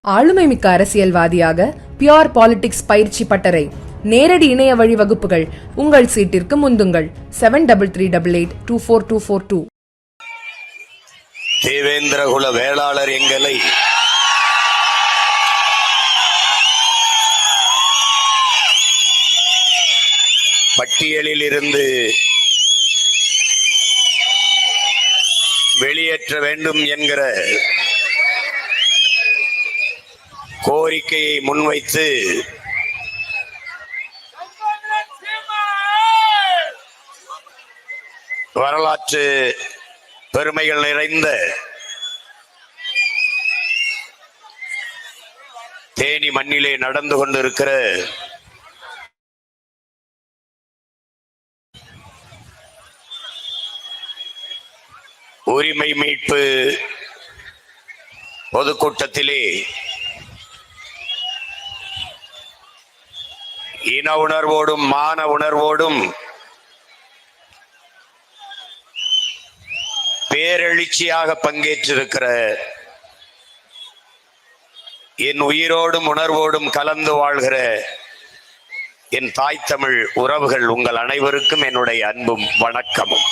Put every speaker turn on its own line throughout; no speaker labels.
ஆளுமை மிக்க அரசியல்வாதியாக பியோர் பாலிடிக்ஸ் பயிற்சி பட்டறை நேரடி இணைய வழி வகுப்புகள் உங்கள் சீட்டிற்கு முந்துங்கள் 7338824242.
தேவேந்திரகுல வேளாளர் எங்களை பட்டியலில் இருந்து வெளியேற்ற வேண்டும் என்கிற கோரிக்கையை முன்வைத்து வரலாற்று பெருமைகள் நிறைந்த தேனி மண்ணிலே நடந்து கொண்டிருக்கிற உரிமை மீட்பு பொதுக்கூட்டத்திலே இன உணர்வோடும் மான உணர்வோடும் பேரெழுச்சியாக பங்கேற்றிருக்கிற என் உயிரோடும் உணர்வோடும் கலந்து வாழ்கிற என் தாய் தமிழ் உறவுகள் உங்கள் அனைவருக்கும் என்னுடைய அன்பும் வணக்கமும்.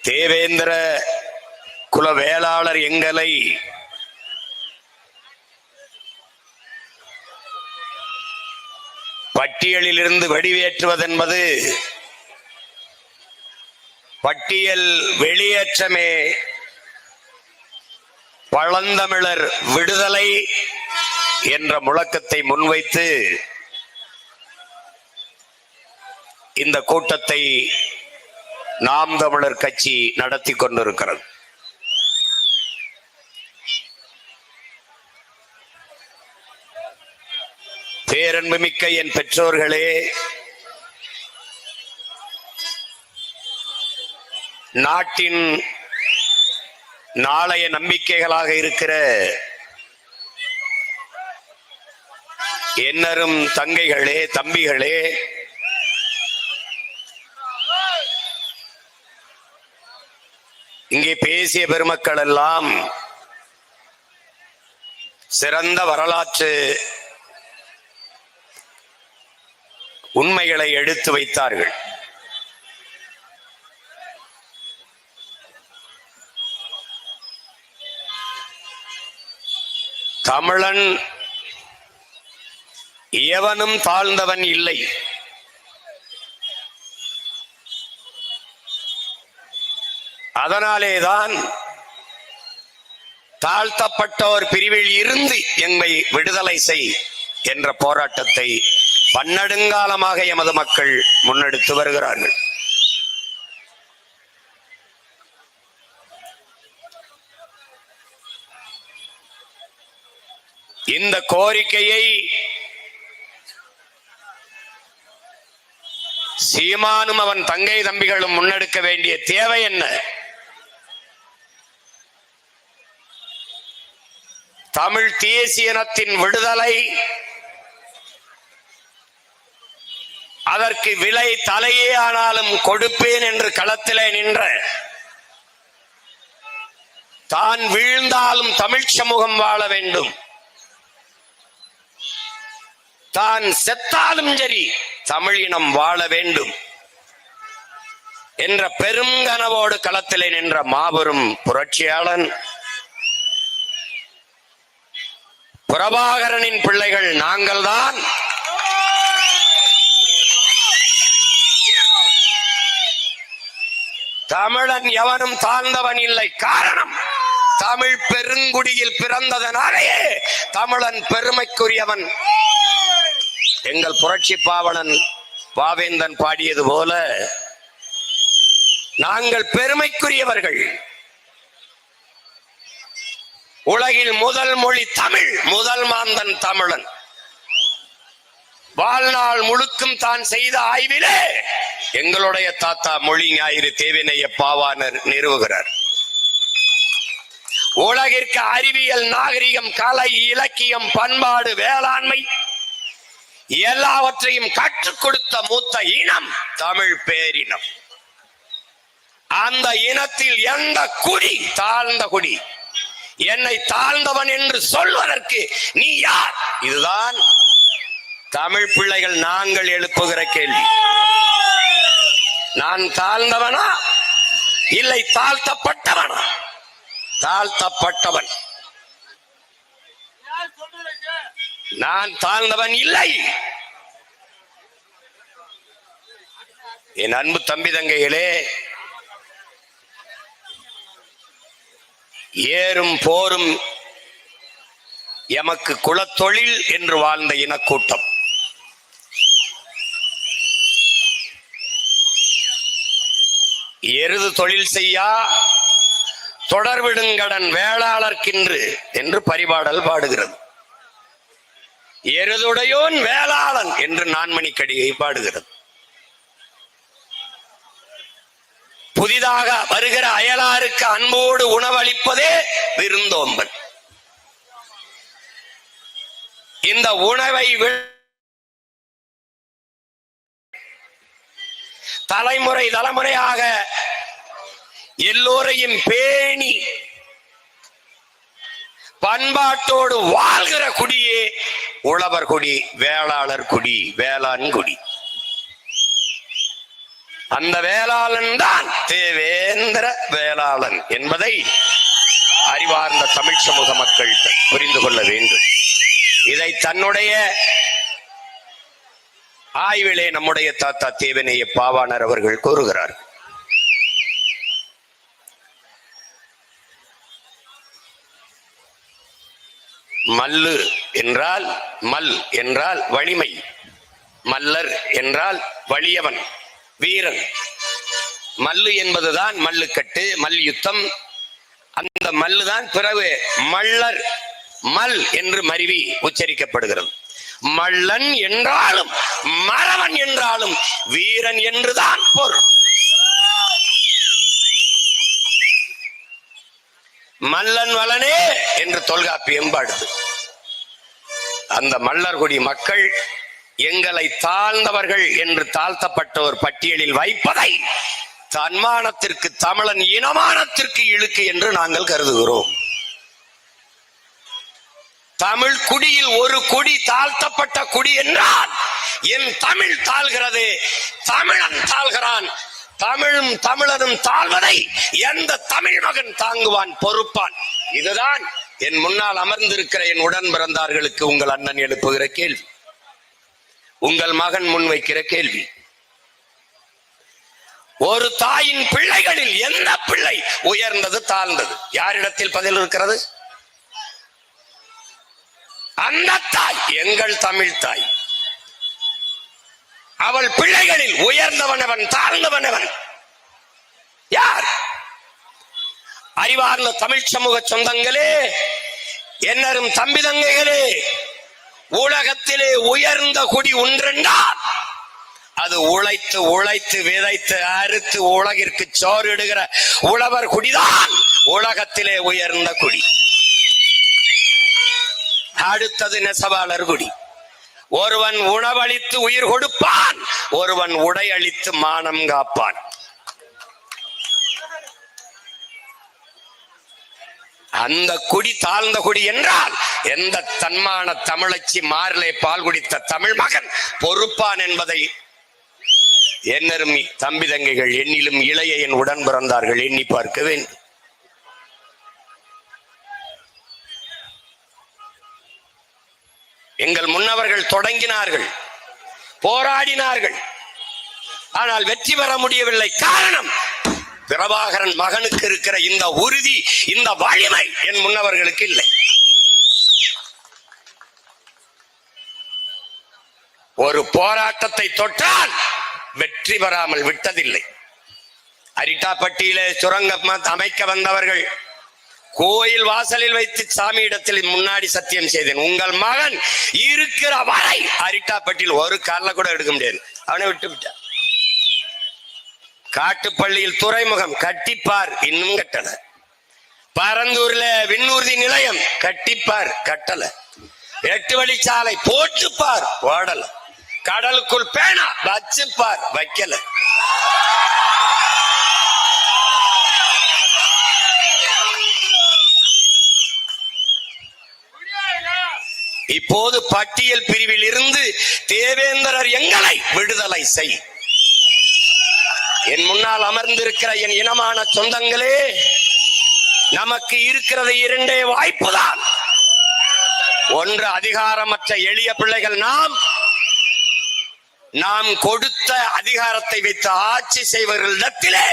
தேவேந்திர குல வேளாளர் எங்களை பட்டியலிலிருந்து வெளியேற்றுவதென்பது பட்டியல் வெளியேற்றமே பழந்தமிழர் விடுதலை என்ற முழக்கத்தை முன்வைத்து இந்த கூட்டத்தை நாம் தமிழர் கட்சி நடத்தி கொண்டிருக்கிறது. பேரன்புமிக்க என் பெற்றோர்களே, நாட்டின் நாளைய நம்பிக்கைகளாக இருக்கிற என்னரும் தங்கைகளே, தம்பிகளே, இங்கே பேசிய பெருமக்கள் எல்லாம் சிறந்த வரலாற்று உண்மைகளை எடுத்து வைத்தார்கள். தமிழன் எவனும் தாழ்ந்தவன் இல்லை. அதனாலேதான் தாழ்த்தப்பட்டோர் பிரிவில் இருந்து எம்மை விடுதலை செய் என்ற போராட்டத்தை பன்னெடுங்காலமாக எமது மக்கள் முன்னெடுத்து வருகிறார்கள். இந்த கோரிக்கையை சீமானும் அவன் தங்கை தம்பிகளும் முன்னெடுக்க வேண்டிய தேவை என்ன? தமிழ் தேசிய இனத்தின் விடுதலை, அதற்கு விலை தலையே ஆனாலும் கொடுப்பேன் என்று களத்திலே நின்ற, தான் வீழ்ந்தாலும் தமிழ் சமூகம் வாழ வேண்டும், தான் செத்தாலும் சரி தமிழ் இனம் வாழ வேண்டும் என்ற பெரும் கனவோடு களத்திலே நின்ற மாபெரும் புரட்சியாளன் பிரபாகரனின் பிள்ளைகள் நாங்கள்தான். தமிழன் எவனும் தாழ்ந்தவன் இல்லை. காரணம், தமிழ் பெருங்குடியில் பிறந்ததனாலேயே தமிழன் பெருமைக்குரியவன். எங்கள் புரட்சி பாவலன் பாவேந்தன் பாடியது போல நாங்கள் பெருமைக்குரியவர்கள். உலகில் முதல் மொழி தமிழ், முதல் மாந்தன் தமிழன். வாழ்நாள் முழுக்கும் தான் செய்த ஆய்விலே எங்களுடைய தாத்தா மொழி ஞாயிறு தேவினைய பாவாணர் நிறுவுகிறார். உலகிற்கு அறிவியல், நாகரிகம், கலை, இலக்கியம், பண்பாடு, வேளாண்மை எல்லாவற்றையும் கற்றுக் கொடுத்த மூத்த இனம் தமிழ் பேரினம். அந்த இனத்தில் எந்த குடி தாழ்ந்த குடி? என்னை தாழ்ந்தவன் என்று சொல்வதற்கு நீ யார்? இதுதான் தமிழ் பிள்ளைகள் நாங்கள் எழுப்புகிற கேள்வி. நான் தாழ்ந்தவனா இல்லை தாழ்த்தப்பட்டவனா? தாழ்த்தப்பட்டவன். நான் தாழ்ந்தவன் இல்லை. என் அன்பு தம்பி தங்கைகளே, ஏறும் போரும் எமக்கு குலத்தொழில் என்று வாழ்ந்த இனக்கூட்டம். எருது தொழில் செய்யா தொடர்விடுங்கடன் வேளாளர்க்கின்று என்று பரிபாடல் பாடுகிறது. எருதுடையோன் வேளாளன் என்று நான்மணிக்கடிகை பாடுகிறது. புதிதாக வருகிற அயலாருக்கு அன்போடு உணவளிப்பதே விருந்தோம்பல். இந்த உணவை தலைமுறை தலைமுறையாக எல்லோரையும் பேணி பண்பாட்டோடு வாழ்கிற குடியே உழவர் குடி, வேளாளர் குடி, வேளாண் குடி. அந்த வேளாளன் தான் தேவேந்திர வேளாளன் என்பதை அறிவார்ந்த தமிழ் சமூக மக்கள் புரிந்து கொள்ள வேண்டும். இதை தன்னுடைய ஆய்விலே நம்முடைய தாத்தா தேவநேய பாவாணர் அவர்கள் கூறுகிறார். மல்லு என்றால் மல் என்றால் வலிமை, மல்லர் என்றால் வலியவன், வீரன். மல்லு என்பதுதான் மல்லுக்கட்டு, மல்யுத்தம். அந்த மல்லுதான் பிறகு மல்லர், மல் என்று மருவி உச்சரிக்கப்படுகிறது. மல்லன் என்றாலும் மறவன் என்றாலும் வீரன் என்றுதான் பொருள். மல்லன் வளனே என்று தொல்காப்பியம் பாடுது. அந்த மல்லர்குடி மக்கள் எங்களை தாழ்ந்தவர்கள் என்று தாழ்த்தப்பட்டோர் பட்டியலில் வைப்பதை தன்மானத்திற்கு, தமிழன் இனமானத்திற்கு இழுக்கு என்று நாங்கள் கருதுகிறோம். தமிழ் குடியில் ஒரு குடி தாழ்த்தப்பட்ட குடி என்றால் என் தமிழ் தாழ்கிறது, தமிழன் தாழ்கிறான். தமிழும் தமிழனும் தாழ்வதை எந்த தமிழ் மகன் தாங்குவான், பொறுப்பான்? இதுதான் என் முன்னால் அமர்ந்திருக்கிற என் உடன் பிறந்தார்களுக்கு உங்கள் அண்ணன் எழுப்புகிற கேள்வி, உங்கள் மகன் முன்வைக்கிற கேள்வி. ஒரு தாயின் பிள்ளைகளில் எந்த பிள்ளை உயர்ந்தது, தாழ்ந்தது? யாரிடத்தில் பதில் இருக்கிறது? அந்த தாய் எங்கள் தமிழ் தாய். அவள் பிள்ளைகளில் உயர்ந்தவனவன் தாழ்ந்தவனவன் யார்? அறிவார்ந்த தமிழ் சமூக சொந்தங்களே, என்னரும் தம்பி தங்கைகளே, உலகத்திலே உயர்ந்த குடி ஒன்றென்றால் அது உழைத்து உழைத்து விதைத்து அறுத்து உலகிற்கு சோறு இடுகிற உழவர் குடிதான் உலகத்திலே உயர்ந்த குடி. அடுத்தது நெசவாளர் குடி. ஒருவன் உணவளித்து உயிர் கொடுப்பான், ஒருவன் உடை அளித்து மானம் காப்பான். அந்த குடி தாழ்ந்த குடி என்றால் எந்த தன்மான தமிழச்சி மாறிலே பால் குடித்த தமிழ் மகன் பொறுப்பான் என்பதை என்னரும் தம்பி தங்கைகள், என்னிலும் இளைய என் உடன் பிறந்தார்கள் எண்ணி பார்க்க வேண்டும். எங்கள் முன்னவர்கள் தொடங்கினார்கள், போராடினார்கள், ஆனால் வெற்றி பெற முடியவில்லை. காரணம், பிரபாகரன் மகனுக்கு இருக்கிற இந்த உறுதி, இந்த வலிமை என் முன்னவர்களுக்கு இல்லை. ஒரு போராட்டத்தை தொட்டால் வெற்றி பெறாமல் விட்டதில்லை. அரிட்டாப்பட்டியிலே சுரங்கம் அமைக்க வந்தவர்கள் கோயில் வாசலில் வைத்து சாமியிடத்தில் முன்னாடி சத்தியம் செய்தேன், உங்கள் மகன் இருக்கிற வரை அரிட்டாப்பட்டியில் ஒரு கால கூட எடுக்க முடியாது. அவனை விட்டு விட்டார். காட்டுப்பள்ளியில் துறைமுகம் கட்டிப்பார், இன்னும் கட்டல. பரந்தூர்ல விண்ணூர்தி நிலையம் கட்டிப்பார், கட்டல. 8 வழிச்சாலை போட்டுப்பார், ஓடல. கடலுக்குள் பேனா வச்சுப்பார், வைக்கல. இப்போது பட்டியல் பிரிவில் இருந்து தேவேந்திரர் எங்களை விடுதலை செய். என் முன்னால் அமர்ந்திருக்கிற என் இனமான சொந்தங்களே, நமக்கு இருக்கிறது இரண்டே வாய்ப்புதான். ஒன்று, அதிகாரமற்ற எளிய பிள்ளைகள் நாம் கொடுத்த அதிகாரத்தை வைத்து ஆட்சி செய்வர்களிடத்திலே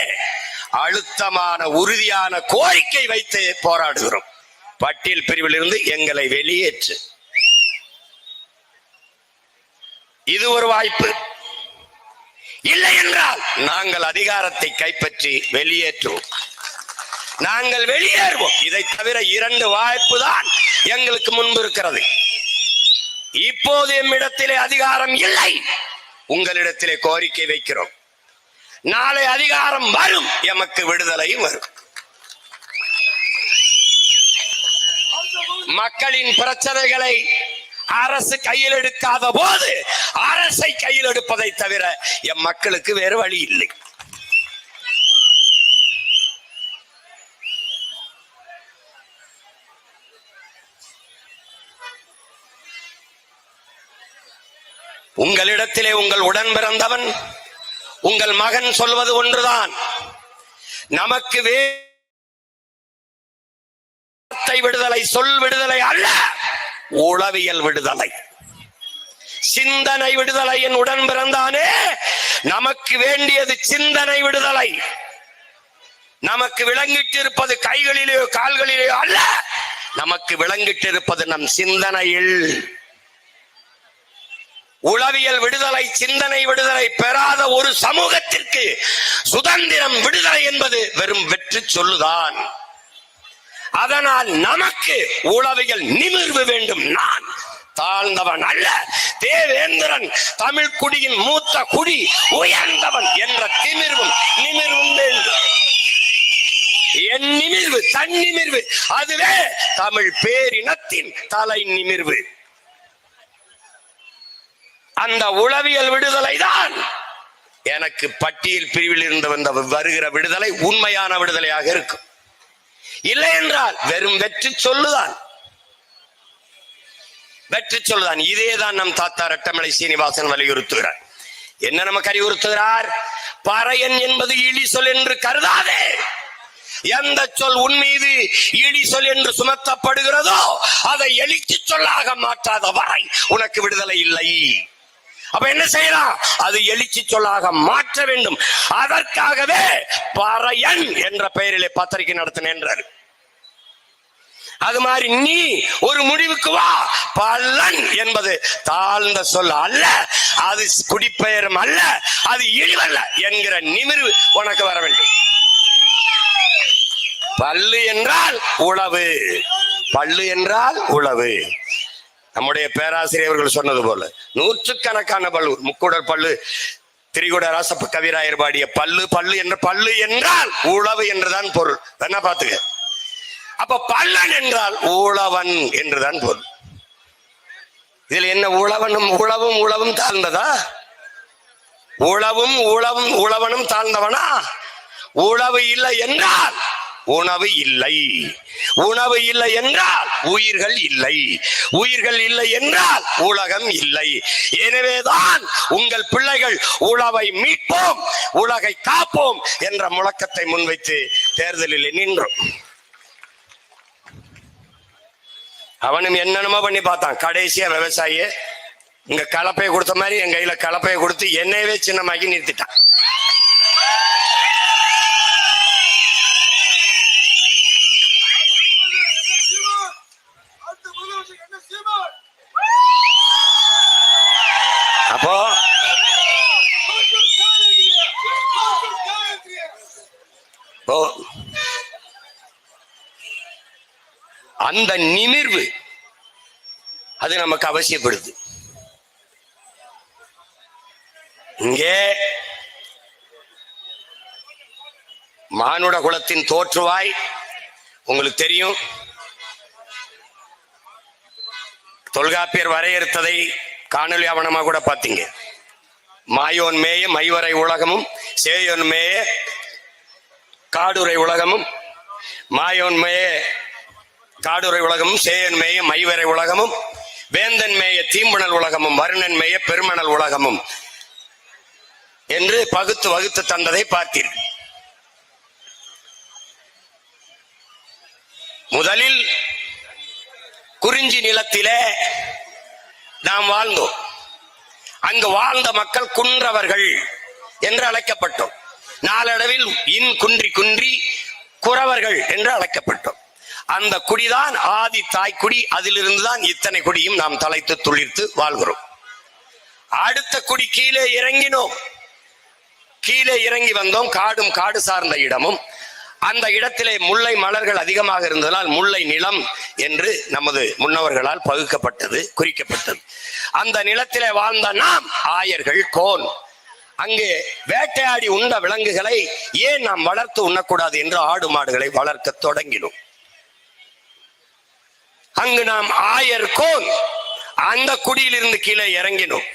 அழுத்தமான உறுதியான கோரிக்கை வைத்து போராடுகிறோம். பட்டியல் பிரிவில் இருந்து எங்களை வெளியேற்று. இது ஒரு வாய்ப்பு. இல்லை என்றால் நாங்கள் அதிகாரத்தை கைப்பற்றி வெளியேற்றுவோம். நாங்கள் வெளியேறுவோம். இதை தவிர இரண்டு வாய்ப்பு தான் எங்களுக்கு முன்பு இருக்கிறது. இப்போது எம்மிடத்திலே அதிகாரம் இல்லை, உங்களிடத்திலே கோரிக்கை வைக்கிறோம். நாளை அதிகாரம் வரும், எமக்கு விடுதலையும் வரும். மக்களின் பிரச்சனைகளை அரசு கையில் எடுக்காத போது அரசை கையில் எடுப்பதை தவிர எம் மக்களுக்கு வேறு வழி இல்லை. உங்களிடத்திலே உங்கள் உடன் பிறந்தவன், உங்கள் மகன் சொல்வது ஒன்றுதான். நமக்கு விடுதலை சொல் விடுதலை அல்ல, உளவியல் விடுதலை, சிந்தனை விடுதலை. என் உடன் பிறந்தானே, நமக்கு வேண்டியது சிந்தனை விடுதலை. நமக்கு விளங்கிட்டு இருப்பது கைகளிலேயோ கால்களிலேயோ அல்ல, நமக்கு விளங்கிட்டு இருப்பது நம் சிந்தனையில். உளவியல் விடுதலை, சிந்தனை விடுதலை பெறாத ஒரு சமூகத்திற்கு சுதந்திரம், விடுதலை என்பது வெறும் வெற்றி சொல்லுதான். அதனால் நமக்கு உளவியல் நிமிர்வு வேண்டும். நான் தாழ்ந்தவன் அல்ல, தேவேந்திரன் தமிழ் குடியின் மூத்த குடி, உயர்ந்தவன் என்ற நிமிர்வும் வேண்டும். என் நிமிர்வு, தன் நிமிர்வு, அதுவே தமிழ் பேரினத்தின் தலை நிமிர்வு. அந்த உளவியல் விடுதலை தான் எனக்கு பட்டியல் பிரிவில் இருந்து வந்த வருகிற விடுதலை உண்மையான விடுதலையாக இருக்கும். இல்லை என்றால் வெறும் வெற்றி சொல்லுதான், வெற்றி சொல்லுதான். இதேதான் நம் தாத்தா ரெட்டமலை சீனிவாசன் வலியுறுத்துகிறார். என்ன நமக்கு அறிவுறுத்துகிறார்? பறையன் என்பது இழி சொல் என்று கருதாதே. எந்த சொல் உன் மீது இழி சொல் என்று சுமத்தப்படுகிறதோ அதை எழுச்சி சொல்லாக மாற்றாத வரை உனக்கு விடுதலை இல்லை. அப்ப என்ன செய்யலாம்? அது எழுச்சி சொல்லாக மாற்ற வேண்டும். அதற்காகவே பறையன் என்ற பெயரிலே பத்திரிகை நடத்தினேன் என்றார். அது மாதிரி நீ ஒரு முடிவுக்கு வா. பல்லன் என்பது தாழ்ந்த சொல் அல்ல, அது குடிப்பெயரும் அல்ல, அது இழிவல்ல என்கிற நிமிர்வு உனக்கு வர வேண்டும். பல்லு என்றால் உளவு, பல்லு என்றால் உளவு. நம்முடைய பேராசிரியர்கள் சொன்னது போல நூற்றுக்கணக்கான பல்லு, முக்குடல் பல்லு, திரிகுட ராசப்ப கவிராயர் பாடிய பல்லு, பல்லு என்ற பல்லு என்றால் உளவு என்றுதான் பொருள். என்ன பாத்துக்க. அப்ப பல்லன் என்றால் உழவன் என்றுதான் பொருள். இதுல என்ன உழவனும் உழவும் தாழ்ந்ததா? உழவனும் தாழ்ந்தவனா? உழவு இல்லை என்றால் உணவு இல்லை, உணவு இல்லை என்றால் உயிர்கள் இல்லை, உயிர்கள் இல்லை என்றால் உலகம் இல்லை. எனவேதான் உங்கள் பிள்ளைகள் உழவை மீட்போம், உலகை காப்போம் என்ற முழக்கத்தை முன்வைத்து தேர்தலில் நின்றோம். அவனும் என்னென்னமோ பண்ணி பார்த்தான். கடைசியா விவசாயிய இங்க கலப்பையை கொடுத்த மாதிரி என் கையில கலப்பையை கொடுத்து என்னையவே சின்னமாக்கி நிறுத்திட்டான். அப்போ அந்த நிமிர்வு அது நமக்கு அவசியப்படுது. இங்கே மானுட குலத்தின் தோற்றுவாய் உங்களுக்கு தெரியும். தொல்காப்பியர் வரையறுத்ததை காணொலி ஆவணமா கூட பாத்தீங்க. மாயோன் மேய மைவரை உலகமும் சேயோன் மேய காடுரை உலகமும் மாயோன் மேய காடுரை உலகமும் சேயோன் மேய மைவரை உலகமும் வேந்தன் மேய தீம்புணல் உலகமும் வருணன் மேய பெருமணல் உலகமும் என்று பகுத்து வகுத்து தந்ததை பார்த்தீர்கள். முதலில் குறிஞ்சி நிலத்திலே நாம் வாழ்ந்தோம். அங்கு வாழ்ந்த மக்கள் குன்றவர்கள் என்று அழைக்கப்பட்டோம். நாளடைவில் குன்றி குன்றி குறவர்கள் என்று அழைக்கப்பட்டோம். அந்த குடிதான் ஆதி தாய்க்குடி. அதிலிருந்துதான் இத்தனை குடியும் நாம் தலைத்து துளிர்த்து வாழ்கிறோம். அடுத்த குடி கீழே இறங்கினோம். கீழே இறங்கி வந்தோம். காடும் காடு சார்ந்த இடமும் அந்த இடத்திலே முல்லை மலர்கள் அதிகமாக இருந்ததால் முல்லை நிலம் என்று நமது முன்னவர்களால் பகுக்கப்பட்டது, குறிக்கப்பட்டது. அந்த நிலத்திலே வாழ்ந்த நாம் ஆயர்கள் கோன் அங்கே வேட்டையாடி உண்ட விலங்குகளை ஏன் நாம் வளர்த்து உண்ணக்கூடாது என்று ஆடு மாடுகளை வளர்க்க தொடங்கினோம். அங்கு நாம் ஆயர் கோன் அந்த குடியிலிருந்து கீழே இறங்கினோம்.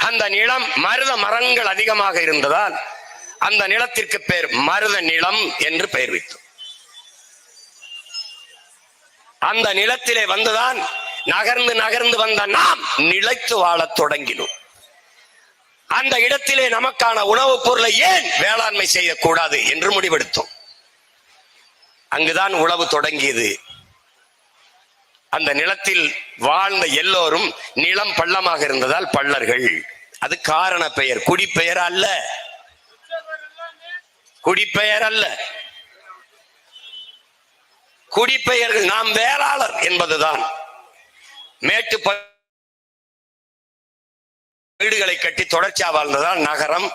அந்த நிலம் மருத மரங்கள் அதிகமாக இருந்ததால் அந்த நிலத்திற்கு பெயர் மருத நிலம் என்று பெயர் வைத்தோம். அந்த நிலத்திலே வந்துதான் நகர்ந்து நகர்ந்து வந்த நாம் நிலைத்து வாழத் தொடங்கினோம். அந்த இடத்திலே நமக்கான உணவுப் பொருளை ஏன் வேளாண்மை செய்யக்கூடாது என்று முடிவெடுத்தோம். அங்குதான் உழவு தொடங்கியது. அந்த நிலத்தில் வாழ்ந்த எல்லோரும் நிலம் பள்ளமாக இருந்ததால் பள்ளர்கள். அது காரண பெயர், குடிப்பெயர் அல்ல. குடிப்பெயர் அல்ல, குடிப்பெயர்கள். நாம் வேளாளர் என்பதுதான். மேட்டு வீடுகளை கட்டி தொடர்ச்சியா வாழ்ந்ததால் நகரம்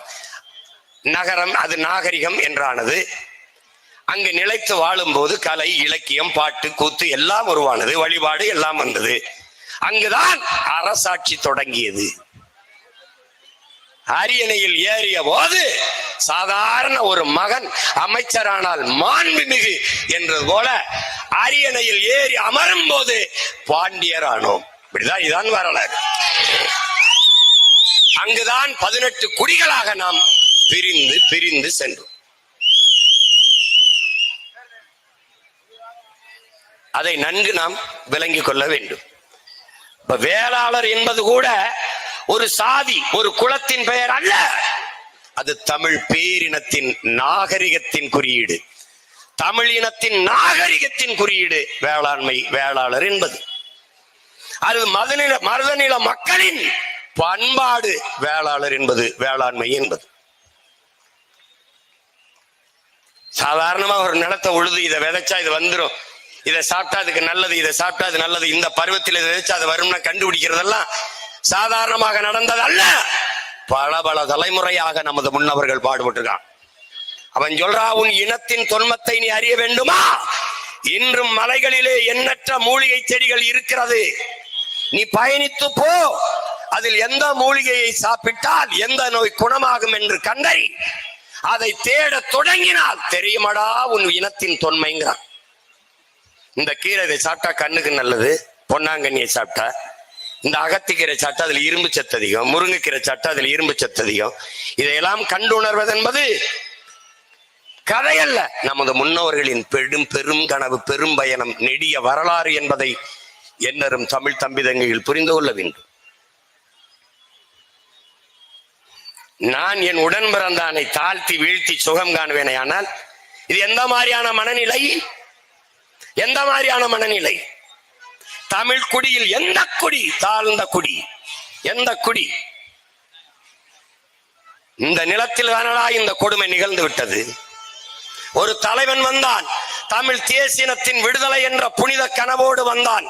நகரம் அது நாகரிகம் என்றானது. அங்கு நிலைத்து வாழும் போது கலை, இலக்கியம், பாட்டு, கூத்து எல்லாம் உருவானது. வழிபாடு எல்லாம் வந்தது. அங்குதான் அரசாட்சி தொடங்கியது. அரியணையில் ஏறிய போது சாதாரண ஒரு மகன் அமைச்சரானால் மாண்புமிகு என்றது போல அரியணையில் ஏறி அமரும் போது பாண்டியர் ஆனோம். இப்படிதான் இதான் வரலாறு. அங்குதான் 18 குடிகளாக நாம் பிரிந்து பிரிந்து சென்றோம். அதை நன்கு நாம் விளங்கிக் கொள்ள வேண்டும். இப்ப வேளாளர் என்பது கூட ஒரு சாதி, ஒரு குலத்தின் பெயர் அல்ல. அது தமிழ் பேரினத்தின் நாகரிகத்தின் குறியீடு. தமிழ் இனத்தின் நாகரிகத்தின் குறியீடு வேளாண்மை, வேளாளர் என்பது. அது மருதநில மக்களின் பண்பாடு வேளாளர் என்பது, வேளாண்மை என்பது. சாதாரணமா ஒரு நிலத்தை உழுது இதை விதைச்சா இது வந்துடும், இதை சாப்பிட்டா அதுக்கு நல்லது, இதை சாப்பிட்டா அது நல்லது, இந்த பருவத்தில் இதை விதைச்சா அது வரும்னா கண்டுபிடிக்கிறதெல்லாம் சாதாரணமாக நடந்தது அல்ல. பல பல தலைமுறையாக நமது முன்னவர்கள் பாடுபட்டிருக்கான். அவன் சொல்றா, உன் இனத்தின் தொன்மத்தை நீ அறிய வேண்டுமா? இன்றும் மலைகளிலே எண்ணற்ற மூலிகை செடிகள் இருக்கிறது. நீ பயணித்து போ. அதில் எந்த மூலிகையை சாப்பிட்டால் எந்த நோய் குணமாகும் என்று கண்டறி அதை தேட தொடங்கினால் தெரியுமடா உன் இனத்தின் தொன்மைங்கிறான். இந்த கீரை இதை சாப்பிட்டா கண்ணுக்கு நல்லது, பொன்னாங்கண்ணியை சாப்பிட்டா, இந்த அகத்திக்கீரை சாப்பிட்டா அதுல இரும்பு சத்து அதிகம், முருங்கைக்கீரை சாப்பிட்டா அதுல இரும்பு சத்து அதிகம். இதையெல்லாம் கண்டு உணர்வது என்பது கதையல்ல, நமது முன்னோர்களின் பெரும் கனவு, பெரும் பயணம், நெடிய வரலாறு என்பதை என்னரும் தமிழ் தம்பிதங்கையில் புரிந்து கொள்ள வேண்டும். நான் என் உடன் பிறந்தானை தாழ்த்தி வீழ்த்தி சுகம் காணுவேனே. ஆனால் இது எந்த மாதிரியான மனநிலை? எந்த மாதிரியான மனநிலை? தமிழ் குடியில் எந்த குடி தாழ்ந்த குடி? எந்த குடி? இந்த நிலத்தில் தானடா இந்த கொடுமை நிகழ்ந்து விட்டது. ஒரு தலைவன் வந்தான், தமிழ் தேசியத்தின் விடுதலை என்ற புனித கனவோடு வந்தான்.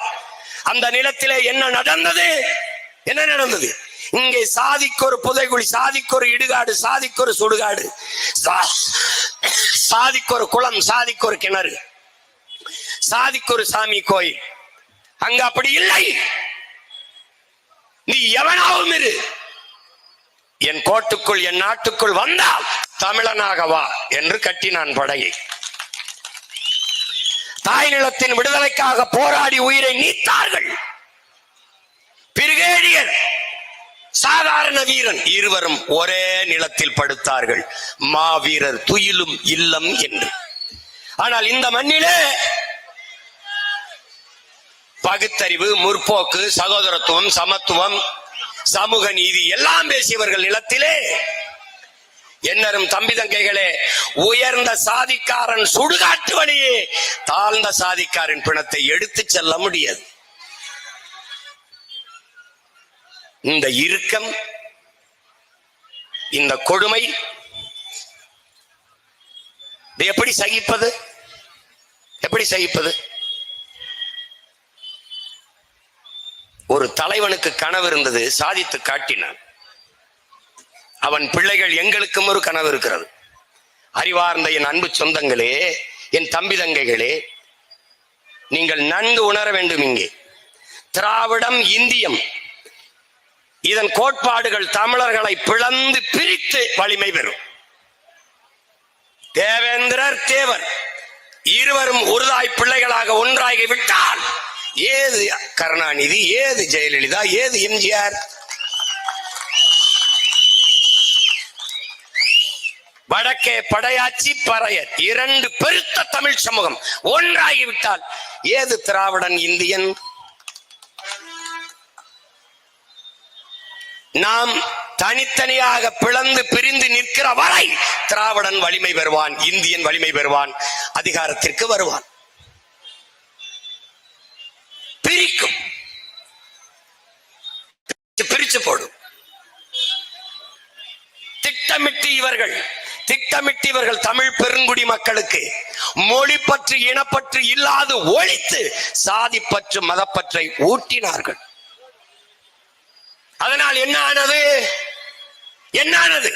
அந்த நிலத்திலே என்ன நடந்தது? என்ன நடந்தது? இங்கே சாதிக்கு ஒரு புதைகுழி, சாதிக்கு ஒரு இடுகாடு, சாதிக்கு ஒரு சுடுகாடு, சாதிக்கு ஒரு குளம், சாதிக்கு ஒரு கிணறு, சாதிக்கு ஒரு சாமி கோயில். அங்க அப்படி இல்லை. நீ எவனாவும் இரு, என் கோட்டுக்குள் என் நாட்டுக்குள் வந்தால் தமிழனாக வா என்று கட்டினான் படையை. தாய் நிலத்தின் விடுதலைக்காக போராடி உயிரை நீத்தார்கள் பிரிகேடியர் சாதாரண வீரன் இருவரும் ஒரே நிலத்தில் படுத்தார்கள். மாவீரர் துயிலும் இல்லம் என்று. ஆனால் இந்த மண்ணிலே பகுத்தறிவு, முற்போக்கு, சகோதரத்துவம், சமத்துவம், சமூக நீதி எல்லாம் பேசியவர்கள் நிலத்திலே என்னரும் தம்பி தங்கைகளே, உயர்ந்த சாதிக்காரன் சுடுகாட்டு வழியே தாழ்ந்த சாதிக்காரன் பிணத்தை எடுத்து செல்ல முடியாது. இந்த இறுக்கம், இந்த கொடுமை எப்படி சகிப்பது? எப்படி சகிப்பது? ஒரு தலைவனுக்கு கனவு இருந்தது, சாதித்து காட்டினான். அவன் பிள்ளைகள் எங்களுக்கும் ஒரு கனவு இருக்கிறது. அறிவார்ந்த என் அன்பு சொந்தங்களே, என் தம்பி தங்கைகளே, நீங்கள் நன்கு உணர வேண்டும். இங்கே திராவிடம், இந்தியம், இதன் கோட்பாடுகள் தமிழர்களை பிளந்து பிரித்து வலிமை பெறும். தேவேந்திரர், தேவர் இருவரும் ஒருதாய் பிள்ளைகளாக ஒன்றாகி விட்டால் ஏது கருணாநிதி, ஏது ஜெயலலிதா, ஏது எம்ஜிஆர்? வடக்கே படையாச்சி, பறையர் இரண்டு பெருத்த தமிழ் சமூகம் ஒன்றாகிவிட்டால் ஏது திராவிடன், இந்தியன்? நாம் தனித்தனியாக பிளந்து பிரிந்து நிற்கிற வரை திராவிடன் வலிமை பெறுவான், இந்தியன் வலிமை பெறுவான், அதிகாரத்திற்கு வருவான். பிரிக்கும், பிரிச்சு போடும். திட்டமிட்டு இவர்கள் தமிழ் பெருங்குடி மக்களுக்கு மொழி பற்று, இனப்பற்று இல்லாது ஒழித்து சாதி பற்று, மதப்பற்றை ஊட்டினார்கள். அதனால் என்ன ஆனது?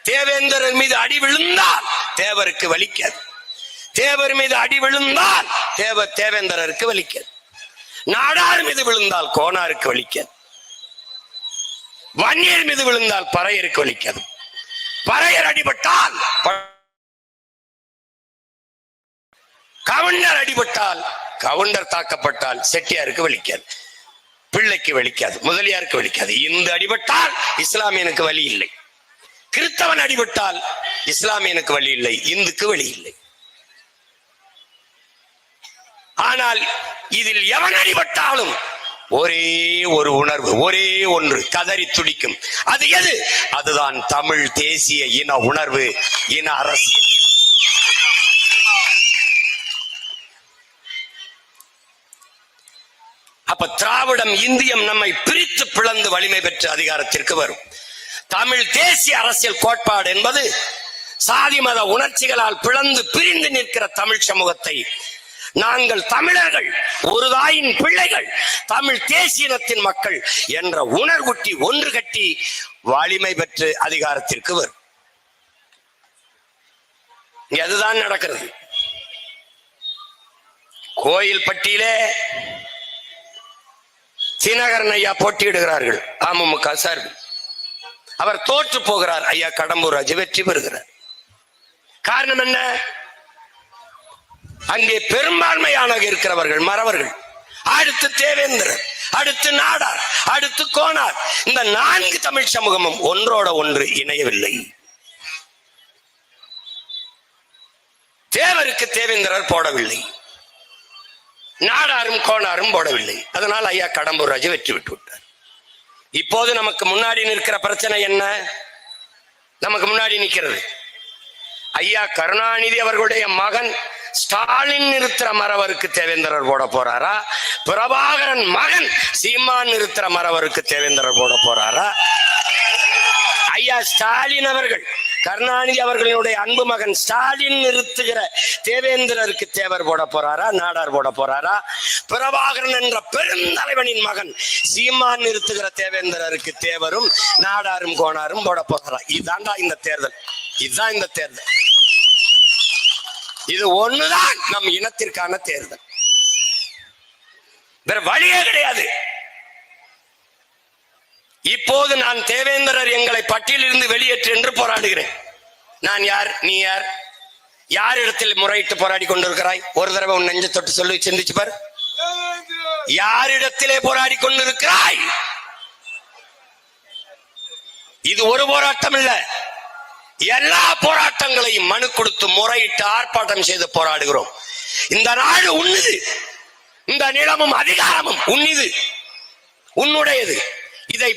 தேவேந்திரர் மீது அடி விழுந்தால் தேவருக்கு வலிக்காது, தேவர் மீது அடி விழுந்தால் தேவேந்திரருக்கு வலிக்காது, நாடார் மீது விழுந்தால் கோனாருக்கு வலிக்காது, வன்னியர் மீது விழுந்தால் பறையருக்கு வலிக்காது. பறையர் அடிபட்டால், கவுண்டர் அடிபட்டால், கவுண்டர் தாக்கப்பட்டால் செட்டியாருக்கு வலிக்காது, பிள்ளைக்கு வலிக்காது, முதலியாருக்கு வலிக்காது. இந்து அடிபட்டால் இஸ்லாமியனுக்கு வலி இல்லை, கிறிஸ்தவன் அடிபட்டால் இஸ்லாமியனுக்கு வலி இல்லை, இந்துக்கு வலி இல்லை. ஆனால் இதில் எவன் அடிபட்டாலும் ஒரே ஒரு உணர்வு, ஒரே ஒன்று கதறி துடிக்கும். அது எது? அதுதான் தமிழ் தேசிய இன உணர்வு, இன அரசியல். அப்ப திராவிடம், இந்தியம் நம்மை பிரித்து பிளந்து வலிமை பெற்று அதிகாரத்திற்கு வரும். தமிழ் தேசிய அரசியல் கோட்பாடு என்பது சாதி மத உணர்ச்சிகளால் பிளந்து பிரிந்து நிற்கிற தமிழ் சமூகத்தை நாங்கள் தமிழர்கள், ஒரு தாயின் பிள்ளைகள், தமிழ் தேசியத்தின் மக்கள் என்ற உணர்வுட்டி ஒன்று கட்டி வலிமை பெற்று அதிகாரத்திற்கு வரும். அதுதான் நடக்கிறது. கோயில்பட்டியிலே தினகரன் ஐயா போட்டியிடுகிறார்கள் அமமுக சார்பில். அவர் தோற்று போகிறார். ஐயா கடம்பூர் ராஜு வெற்றி பெறுகிறார். காரணம் என்ன? அங்கே பெரும்பான்மையான இருக்கிறவர்கள் மறவர்கள், அடுத்து தேவேந்திரர், அடுத்து நாடார், அடுத்து கோனார். இந்த 4 தமிழ் சமூகமும் ஒன்றோட ஒன்று இணையவில்லை. தேவருக்கு தேவேந்திரர் போடவில்லை, நாடாரும் கோனாரும் போடவில்லை. அதனால் ஐயா கடம்பூர் ராஜு வெற்றி பெற்று விட்டார். இப்போது நமக்கு முன்னாடி நிற்கிற பிரச்சனை என்ன? நமக்கு முன்னாடி நிற்கிறது ஐயா கருணாநிதி அவர்களுடைய மகன் ஸ்டாலின் நிறுத்துற மறவருக்கு தேவேந்திரர் போட போறாரா? பிரபாகரன் மகன் சீமான் நிறுத்துற மறவருக்கு தேவேந்திரர் போட போறாரா? ஐயா ஸ்டாலின் அவர்கள், கருணாநிதி அவர்களுடைய அன்பு மகன் ஸ்டாலின் நிறுத்துகிற தேவேந்திரருக்கு தேவர் போட போறாரா? நாடார் போட போறாரா? பிரபாகரன் என்ற பெருந்தலைவனின் மகன் சீமான் நிறுத்துகிற தேவேந்திரருக்கு தேவரும் நாடாரும் கோனாரும் போட போறாரா? இதுதான்டா இந்த தேர்தல். இதுதான் இந்த தேர்தல். இது ஒண்ணுதான் நம் இனத்திற்கான தேர்தல். வேற வழியே கிடையாது. இப்போது நான் தேவேந்திரர் எங்களை பட்டியலிருந்து வெளியேற்று என்று போராடுகிறேன். நான் யார்? நீ யார்? யாரிடத்தில் முறையிட்டு போராடி கொண்டிருக்கிறாய்? ஒரு தடவை உன் நெஞ்ச தொட்டு சொல்லி சிந்திச்சு பார். யாரிடத்திலே போராடி கொண்டிருக்கிறாய்? இது ஒரு போராட்டம் இல்ல, எல்லா போராட்டங்களையும் மனு கொடுத்து முறையிட்டு ஆர்ப்பாட்டம் செய்து போராடுகிறோம். இந்த நாடு உன்னுது, இந்த நிலமும் அதிகாரமும் உன்னிது, உன்னுடையது. இதை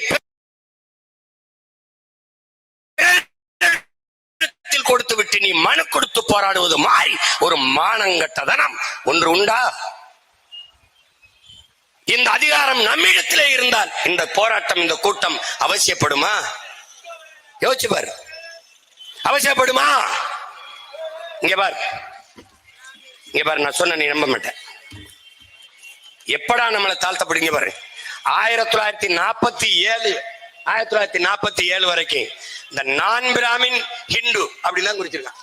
கொடுத்து விட்டு நீ மனு கொடுத்து போராடுவது மாறி ஒரு மானங்கட்டதனம் ஒன்று உண்டா? இந்த அதிகாரம் நம்மிடத்திலே இருந்தால் இந்த போராட்டம், இந்த கூட்டம் அவசியப்படுமா? யோசிச்சு பாரு, அவசியப்படுமா? இங்க பாரு, இங்க பாரு, நான் சொன்ன நீ நம்ப மாட்டேன். எப்படா நம்மளை தாழ்த்தப்படுங்க பாரு. 1947 வரைக்கும் இந்த நான் பிராமின் ஹிந்து அப்படிதான் குறிச்சிருக்கான்.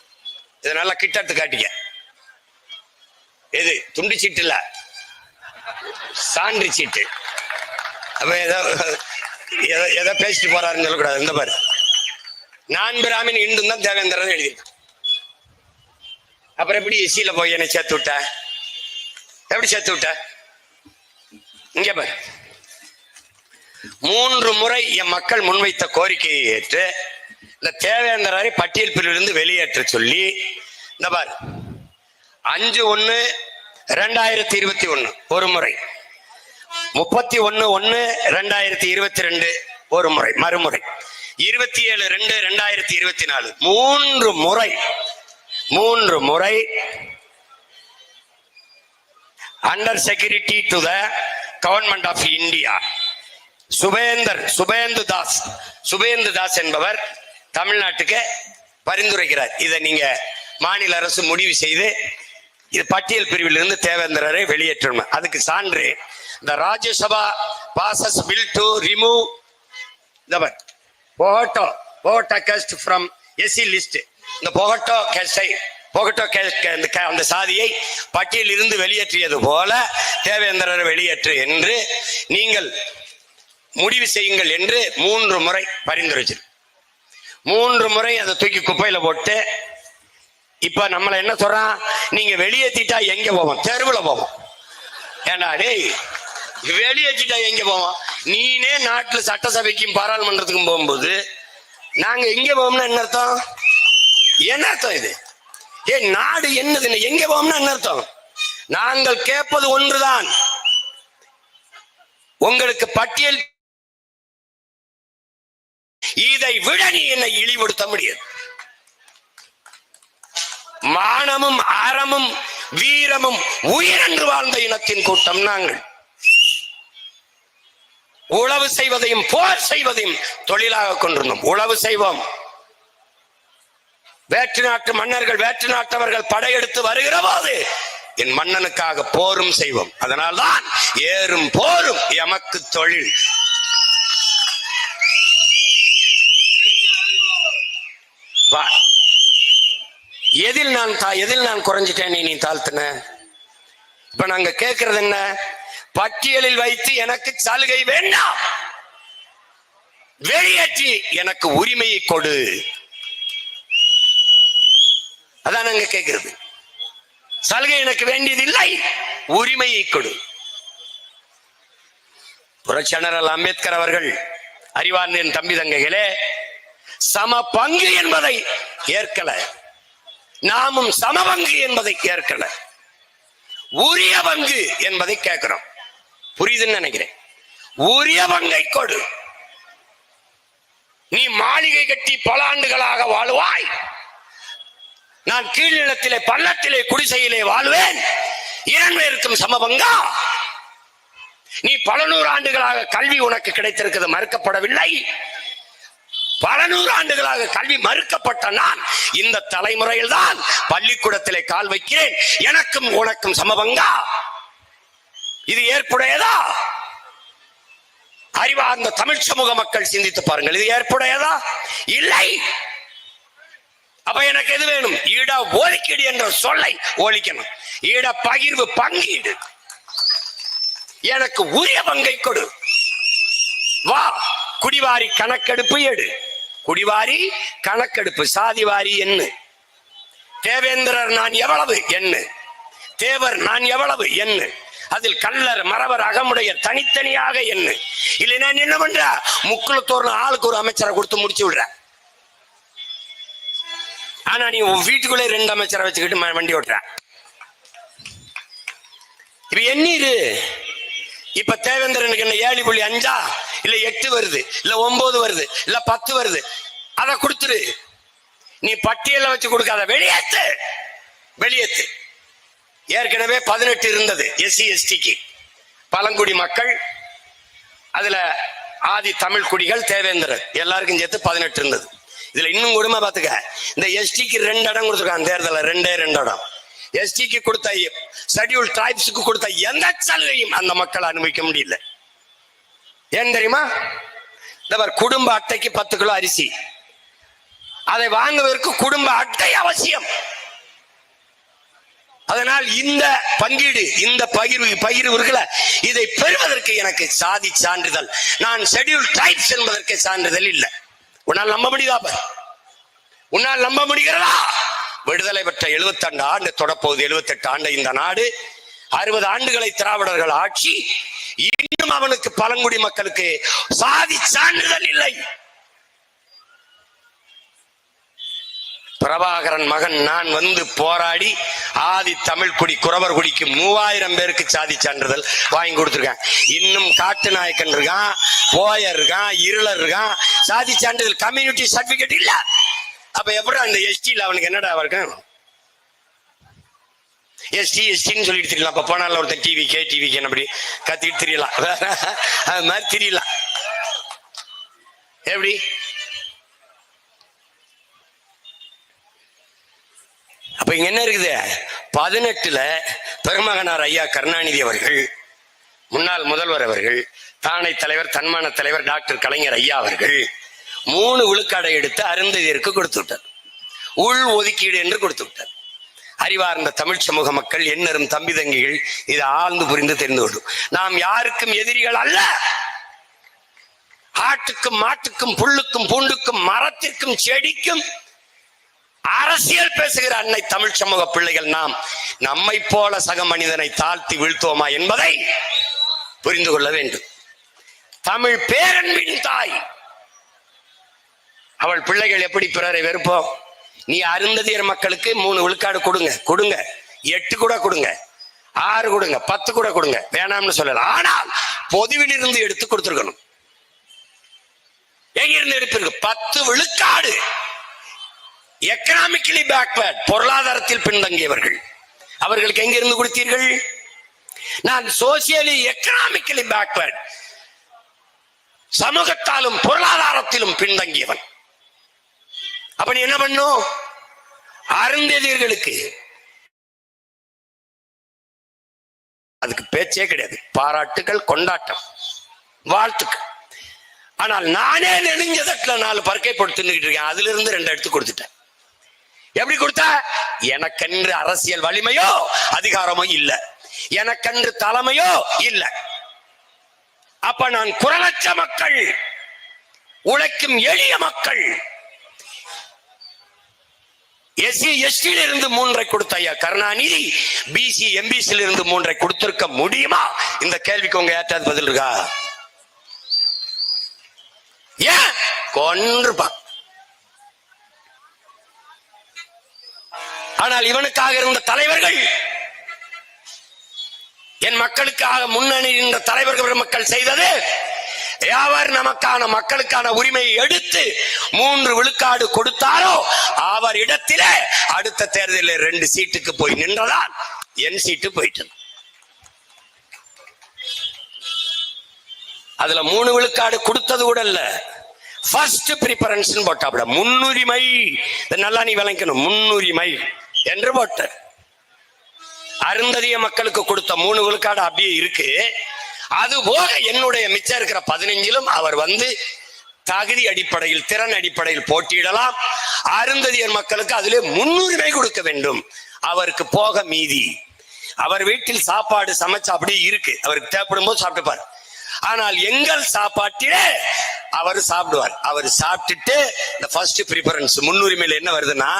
இதை நல்லா கிட்டத்து காட்டிக்க. எது துண்டு சீட்டு இல்ல, சான்று சீட்டு. அப்ப எதை பேசிட்டு போறாருன்னு சொல்லக்கூடாது. இந்த பாரு, நான் பிராமின் ஹிந்து தான் தேவேந்திரன் எழுதியிருக்கான். அப்புறம் எப்படி எஸ்சியில போய் என்னை சேர்த்து விட்ட? எப்படி சேர்த்து விட்ட? இங்க பாரு, 3 முறை என் மக்கள் முன்வைத்த கோரிக்கையை ஏற்று இந்த தேவேந்திரரை பட்டியல் பிரிவிலிருந்து வெளியேற்ற சொல்லி, இந்த பாரு 5/1/2021 ஒரு முறை, 31/1/2022 ஒரு முறை, மறுமுறை 27/2/2024 3 முறை under security to the government of India Subhendu Das என்பவர் தமிழ்நாட்டுக்கு பரிந்துரைக்கிறார். இதை நீங்க மாநில அரசு முடிவு செய்து இது பட்டியல் பிரிவில் இருந்து தேவேந்திரரை வெளியேற்றணும். அதுக்கு சான்று இந்த Rajya Sabha passes bill to remove the Bhogta caste from SC list. இந்த போகட்டோ அந்த சாதியை பட்டியலில் இருந்து வெளியேற்றியது போல தேவேந்திரரை வெளியேற்று என்று நீங்கள் முடிவு செய்யுங்கள் என்று 3 முறை பரிந்துரைச்சு, 3 முறை அதை தூக்கி குப்பையில போட்டு, இப்ப நம்மள என்ன சொல்றான்? நீங்க வெளியேற்றிட்டா எங்க போவோம்? தெருவுல போவோம். ஏண்டா டேய், வெளியேற்றிட்டா எங்க போவோம்? நீனே நாட்டுல சட்டசபைக்கும் பாராளுமன்றத்துக்கும் போகும்போது நாங்க எங்க போவோம்னா என்ன அர்த்தம்? என்ன அர்த்தம் இது? நாடு என்னது? எங்க போவோம்னா என்ன அர்த்தம்? நாங்கள் கேட்பது ஒன்றுதான், உங்களுக்கு பட்டியல். இதை விட நீ என்னை இழிவுபடுத்த முடியாது. மானமும் அறமும் வீரமும் உயிரென்று வாழ்ந்த இனத்தின் கூட்டம் நாங்கள். உழவு செய்வதையும் போர் செய்வதையும் தொழிலாக கொண்டிருந்தோம். உழவு செய்வோம். வேற்று நாட்டு மன்னர்கள், வேற்று நாட்டவர்கள் படையெடுத்து வருகிற போது என் மன்னனுக்காக போரும் செய்வோம். அதனால்தான் ஏறும் போரும் எமக்கு தொழில். எதில் நான் குறைஞ்சிட்டேன், நீ தாழ்த்தின? இப்ப நாங்க கேட்கறது என்ன? பட்டியலில் வைத்து எனக்கு சலுகை வேண்டாம், வெளியேற்றி எனக்கு உரிமையை கொடு. அதான் நாங்க கேட்கிறது. சலுகை எனக்கு வேண்டியதில்லை, உரிமையை கொடு. புரட்சி ஜெனரல் அம்பேத்கர் அவர்கள், அறிவார்ந்த என் தம்பி தங்கைகளே, சம பங்கு என்பதை ஏற்கல, நாமும் சம பங்கு என்பதை ஏற்கல, உரிய பங்கு என்பதை கேட்கிறோம். புரியுதுன்னு நினைக்கிறேன். உரிய பங்கை கொடு. நீ மாளிகை கட்டி பல ஆண்டுகளாக வாழுவாய், நான் கீழ்நிலத்திலே பள்ளத்திலே குடிசையிலே வாழ்வேன். 2 பேருக்கும் சமபங்கா? நீ பல 100 ஆண்டுகளாக கல்வி உனக்கு கிடைத்திருக்கிறது, மறுக்கப்படவில்லை. பல 100 ஆண்டுகளாக கல்வி மறுக்கப்பட்ட நான் இந்த தலைமுறையில் தான் பள்ளிக்கூடத்திலே கால் வைக்கிறேன். எனக்கும் உனக்கும் சமபங்கா? இது ஏற்புடையதா? அறிவார்ந்த தமிழ் சமூக மக்கள் சிந்தித்து பாருங்கள், இது ஏற்புடையதா? இல்லை. அப்ப எனக்கு எது வேணும்? ஈட ஒதுக்கீடு என்ற சொல்லை ஒழிக்கணும். ஈட பகிர்வு, பங்கீடு. எனக்கு உரிய பங்கை கொடு. வா, குடிவாரி கணக்கெடுப்பு எடு. குடிவாரி கணக்கெடுப்பு, சாதிவாரி என்ன? தேவேந்திரர் நான் எவ்வளவு என்ன? தேவர் நான் எவ்வளவு என்ன? அதில் கல்லர் மறவர் அகமுடையர் தனித்தனியாக எண்ணு. இல்லைன்னா என்ன பண்ற, முக்குளத்தோர்னு ஆளுக்கு ஒரு அமைச்சரை கொடுத்து முடிச்சு விடுற. ஆனா நீ உன் வீட்டுக்குள்ளே 2 அமைச்சரை வச்சுக்கிட்டு வண்டி ஓட்டுற. இப்ப எண்ணீரு இப்ப தேவேந்திரனுக்கு என்ன 7.5 இல்ல 8 வருது, இல்ல 9 வருது, இல்ல 10 வருது, அதை கொடுத்துரு. நீ பட்டியல வச்சு கொடுக்காத, வெளியேத்து வெளியேத்து. ஏற்கனவே 18 இருந்தது SC STக்கு, பழங்குடி மக்கள், அதுல ஆதி தமிழ் குடிகள், தேவேந்திரர் எல்லாருக்கும் சேர்த்து 18 இருந்தது. இதுல இன்னும் கொடுமை பாத்துக்க, இந்த STக்கு 2 இடம் கொடுத்துருக்கான் தேர்தல, 2 இடம். STக்கு கொடுத்த ஷெட்யூல் டிரைப்ஸுக்கு கொடுத்த எந்த சலுகையும் அந்த மக்கள் அனுபவிக்க முடியல. ஏன் தெரியுமா? இந்த குடும்ப அட்டைக்கு 10 கிலோ அரிசி, அதை வாங்குவதற்கு குடும்ப அட்டை அவசியம். அதனால் இந்த பங்கீடு, இந்த பகிர்வுகளை இதை பெறுவதற்கு எனக்கு சாதி சான்றிதழ், நான் ஷெட்யூல் டிரைப்ஸ் என்பதற்கு சான்றிதழ் இல்லை. உன்னால் நம்ப முடியுதா? உன்னால் நம்ப முடிகிறதா? விடுதலை பெற்ற 72 ஆண்டு தொடப்போகுது, 78 ஆண்டு இந்த நாடு, 60 ஆண்டுகளை திராவிடர்கள் ஆட்சி, இன்னும் அவனுக்கு பழங்குடி மக்களுக்கு சாதி சான்றிதழ் இல்லை. பிரபாகரன் மகன் நான் வந்து போராடி ஆதி தமிழ் குடி குறவர் குடிக்கு 3000 பேருக்கு சாதி சான்றிதழ் வாங்கி கொடுத்துருக்கேன். இன்னும் காட்டு நாயக்கன் இருக்கான், போயர் இருக்கான், இருளர் இருக்கான், சாதி சான்றிதழ் கம்யூனிட்டி சர்டிபிகேட் இல்ல. அப்ப எப்படி அந்த STல அவனுக்கு என்னடா இருக்கும்? STன்னு சொல்லிட்டு தெரியலாம். அப்ப போனால ஒருத்தன் டிவிக்கு அப்படி கத்திட்டு தெரியலாம், அது மாதிரி தெரியலாம். எப்படி? அப்ப இங்க என்ன இருக்குது? 18ல பெருமகனார் ஐயா கருணாநிதி அவர்கள், முன்னாள் முதல்வர் அவர்கள், தானை தலைவர், தன்மான தலைவர் டாக்டர் கலைஞர் ஐயா அவர்கள் 3 விழுக்காடை எடுத்து அருந்ததியருக்கு கொடுத்து விட்டார். உள் ஒதுக்கீடு என்று கொடுத்து விட்டார். அறிவார்ந்த தமிழ் சமூக மக்கள், எண்ணரும் தம்பி தங்கிகள் இதை ஆழ்ந்து புரிந்து தெரிந்து கொள்ளும். நாம் யாருக்கும் எதிரிகள் அல்ல. ஆட்டுக்கும் மாட்டுக்கும் புல்லுக்கும் பூண்டுக்கும் மரத்திற்கும் செடிக்கும் அரசியல் பேசுகிற அன்னை தமிழ் சமூக பிள்ளைகள் நாம் நம்மை போல சக மனிதனை தாழ்த்தி வீழ்த்துவோமா என்பதை புரிந்து கொள்ள வேண்டும். தமிழ் பேரன்பின் தாய், அவள் பிள்ளைகள் எப்படி பிறரை வெறுப்போம்? நீ அருந்ததியர் மக்களுக்கு 3 விழுக்காடு கொடுங்க, 8 கூட கொடுங்க, 6 கொடுங்க, 10 கூட கொடுங்க, வேணாம்னு சொல்லல. ஆனால் பொதுவில் இருந்து எடுத்து கொடுத்திருக்கணும். எங்கிருந்து எடுப்பிருக்கு? 10 விழுக்காடு. எக்கனாமிக்கலி பேக்வர்ட், பொருளாதாரத்தில் பின்தங்கியவர்கள், அவர்களுக்கு எங்கிருந்து கொடுத்தீர்கள்? நான் சோசியலி எக்கனாமிக்கலி பேக்வர்ட், சமூகத்தாலும் பொருளாதாரத்திலும் பின்தங்கியவன். அப்ப நீ என்ன பண்ணும்? அருந்ததியர்களுக்கு அதுக்கு பேச்சே கிடையாது. பாராட்டுகள், கொண்டாட்டம், வாழ்த்துக்கள். ஆனால் நானே நெடுஞ்சதட்டுல 4 பருக்கை போட்டு தின்னுக்கிட்டு இருக்கேன். அதுல இருந்து 2 எடுத்து கொடுத்துட்டேன். எப்படி கொடுத்த? எனக்கென்று அரசியல் வலிமையோ அதிகாரமோ இல்ல, எனக்கென்று தலைமையோ இல்ல. அப்ப நான் குரலற்ற மக்கள், உழைக்கும் எளிய மக்கள், SC STல இருந்து 3 கொடுத்த ஐயா கருணாநிதி BC MBCல இருந்து 3 கொடுத்திருக்க முடியுமா? இந்த கேள்விக்கு உங்க ஏற்றாது பதில் இருக்கா? ஏன் கொன்றுப்பான். ஆனால் இவனுக்காக இருந்த தலைவர்கள், என் மக்களுக்காக முன்னணி இருந்த தலைவர்கள் மக்கள் செய்தது, அவர் நமக்கான மக்களுக்கான உரிமையை எடுத்து 3 விழுக்காடு கொடுத்தாரோ அவர் இடத்திலே அடுத்த தேர்தலில் 2 சீட்டுக்கு போய் நின்றதால் என் சீட்டு போயிட்டு. அதுல 3 விழுக்காடு கொடுத்தது கூட இல்ல, ஃபர்ஸ்ட் பிரிபரன்ஸ் போட்டாப்ல, முன்னுரிமை. நல்லா நீ விளங்கணும், முன்னுரிமை என்று போட்ட. அருந்ததிய மக்களுக்கு கொடுத்த 3 விழுக்காடு அப்படியே இருக்கு. அது போக என்னுடைய மிச்சம் இருக்கிற 15லும் அவர் வந்து தகுதி அடிப்படையில், திறன் அடிப்படையில் போட்டியிடலாம். அருந்ததியர் மக்களுக்கு அதிலே முன்னுரிமை கொடுக்க வேண்டும். அவருக்கு போக மீதி. அவர் வீட்டில் சாப்பாடு சமைச்சு அப்படியே இருக்கு, அவருக்கு தேவைப்படும் போது சாப்பிட்டுப்பார். ஆனால் எங்கள் சாப்பாட்டிலே அவர் சாப்பிடுவார். அவர் சாப்பிட்டுட்டு இந்த ஃபர்ஸ்ட் ப்ரிஃபரன்ஸ் முன்னுரிமையில என்ன வருதுன்னா,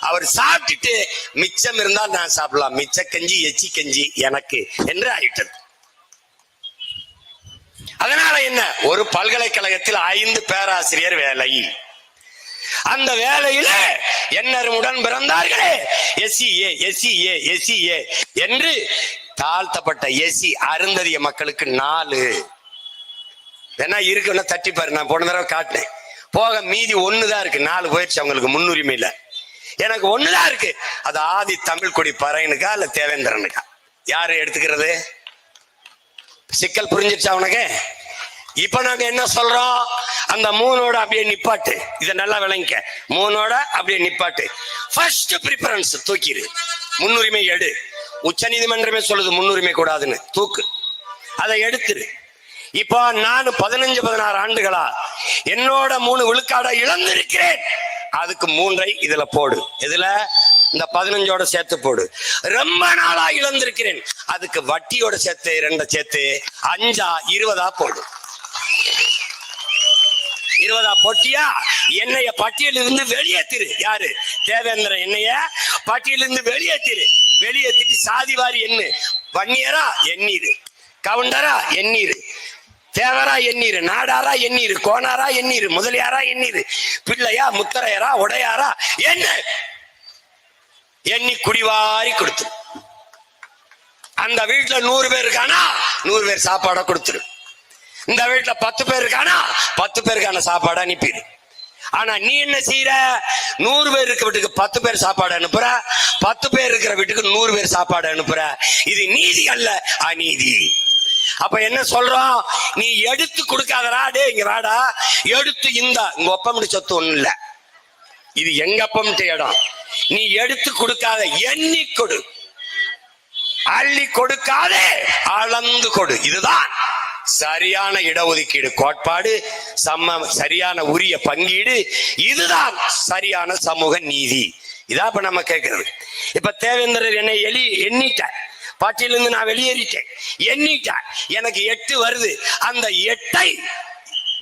அவர் சாப்பிட்டுட்டு மிச்சம் இருந்தால் நான் சாப்பிடலாம், மிச்ச கஞ்சி எச்சி கஞ்சி எனக்கு என்று ஆயிட்டது. அதனால என்ன, ஒரு பல்கலைக்கழகத்தில் 5 பேராசிரியர் வேலை. அந்த வேலையில என்னருடன் பிறந்தார்களே எஸ்சிஏ எஸ்சிஏ எஸ்சிஏ என்று தாழ்த்தப்பட்ட எஸ்சி அருந்ததிய மக்களுக்கு 4 வேணா இருக்குன்னா தட்டிப்பாரு. நான் போன தடவை காட்டினேன். போக மீதி 1 தான் இருக்கு. 4 போயிடுச்சு அவங்களுக்கு முன்னுரிமையில. எனக்கு 1 தான் இருக்கு. அது ஆதி தமிழ் கொடி பறையனுக்கா இல்ல தேவேந்திரனுக்கா? யாரு எடுத்துக்கிறது? சிக்கல் புரிஞ்சிருச்சா உனக்கு? இப்ப நாங்க என்ன சொல்றோம், அந்த 3ஓட அப்படியே நிப்பாட்டு. இத நல்லா விளங்கிக்க. 3ஓட அப்படியே நிப்பாட்டு. ஃபர்ஸ்ட் ப்ரிஃபரன்ஸ் தூக்கிடு, முன்னுரிமை எடு. உச்ச நீதிமன்றமே சொல்லுது முன்னுரிமை கூடாதுன்னு, தூக்கு, அதை எடுத்துரு. இப்போ நான் 15-16 ஆண்டுகளா என்னோட 3 விழுக்காட இழந்திருக்கிறேன். அதுக்கு 3ஐ இதுல போடு. இதுல இந்த 15ஓட சேர்த்து போடு. ரொம்ப நாளா இழந்திருக்கிறேன், அதுக்கு வட்டியோட சேர்த்து 2 சேர்த்து 5ஆ 20ஆ போடு. 20ஆ போட்டியா? என்னைய பட்டியலிருந்து வெளியேத்திரு. யாரு? தேவேந்திரன் என்னைய பட்டியலிருந்து வெளியேத்திரு. வெளியேற்றிட்டு சாதிவாரி எண்ணு. வன்னியரா எண்ணீரு, கவுண்டரா எண்ணீரு, தேவரா எண்ணீரு, நாடாரா எண்ணீரு, கோனாரா எண்ணீரு, முதலியாரா எண்ணீரு, பிள்ளையா முத்தரையரா உடையாரா என்ன எண்ணி குடிவாரி கொடுத்துரு. அந்த வீட்டுல 100 பேர் இருக்கானா 100 பேர் சாப்பாட கொடுத்துரு. இந்த வீட்டுல 10 பேர் இருக்கானா 10 பேருக்கான சாப்பாடு அனுப்பிடு. ஆனா நீ என்ன செய்யற, 100 பேர் இருக்கிற வீட்டுக்கு 10 பேர் சாப்பாடு அனுப்புற, 10 பேர் இருக்கிற வீட்டுக்கு 100 பேர் சாப்பாடு அனுப்புற. இது நீதி அல்ல, அநீதி. அப்ப என்ன சொல்றோம், நீ எடுத்து கொடுக்காதடா. டே இங்க வாடா, எடுத்து இந்த உங்க ஒப்பமிட்டு சொத்து ஒண்ணு இல்ல, இது எங்க அப்பமிட்டு இடம். நீ எடுத்து கொடுக்காத, எண்ணி கொடு. அள்ளி கொடுக்காதே, அளந்து கொடு. இதுதான் சரியான இடஒதுக்கீடு கோட்பாடு, சரியான உரிய பங்கீடு. இதுதான் சரியான சமூக நீதி. இதான் இப்ப நம்ம கேட்கறது. இப்ப தேவேந்திரர் என்னை எண்ணிட்ட, பாட்டியிலிருந்து நான் வெளியேறிட்டேன், எண்ணிட்டேன், எனக்கு 8 வருது. அந்த 8ஐ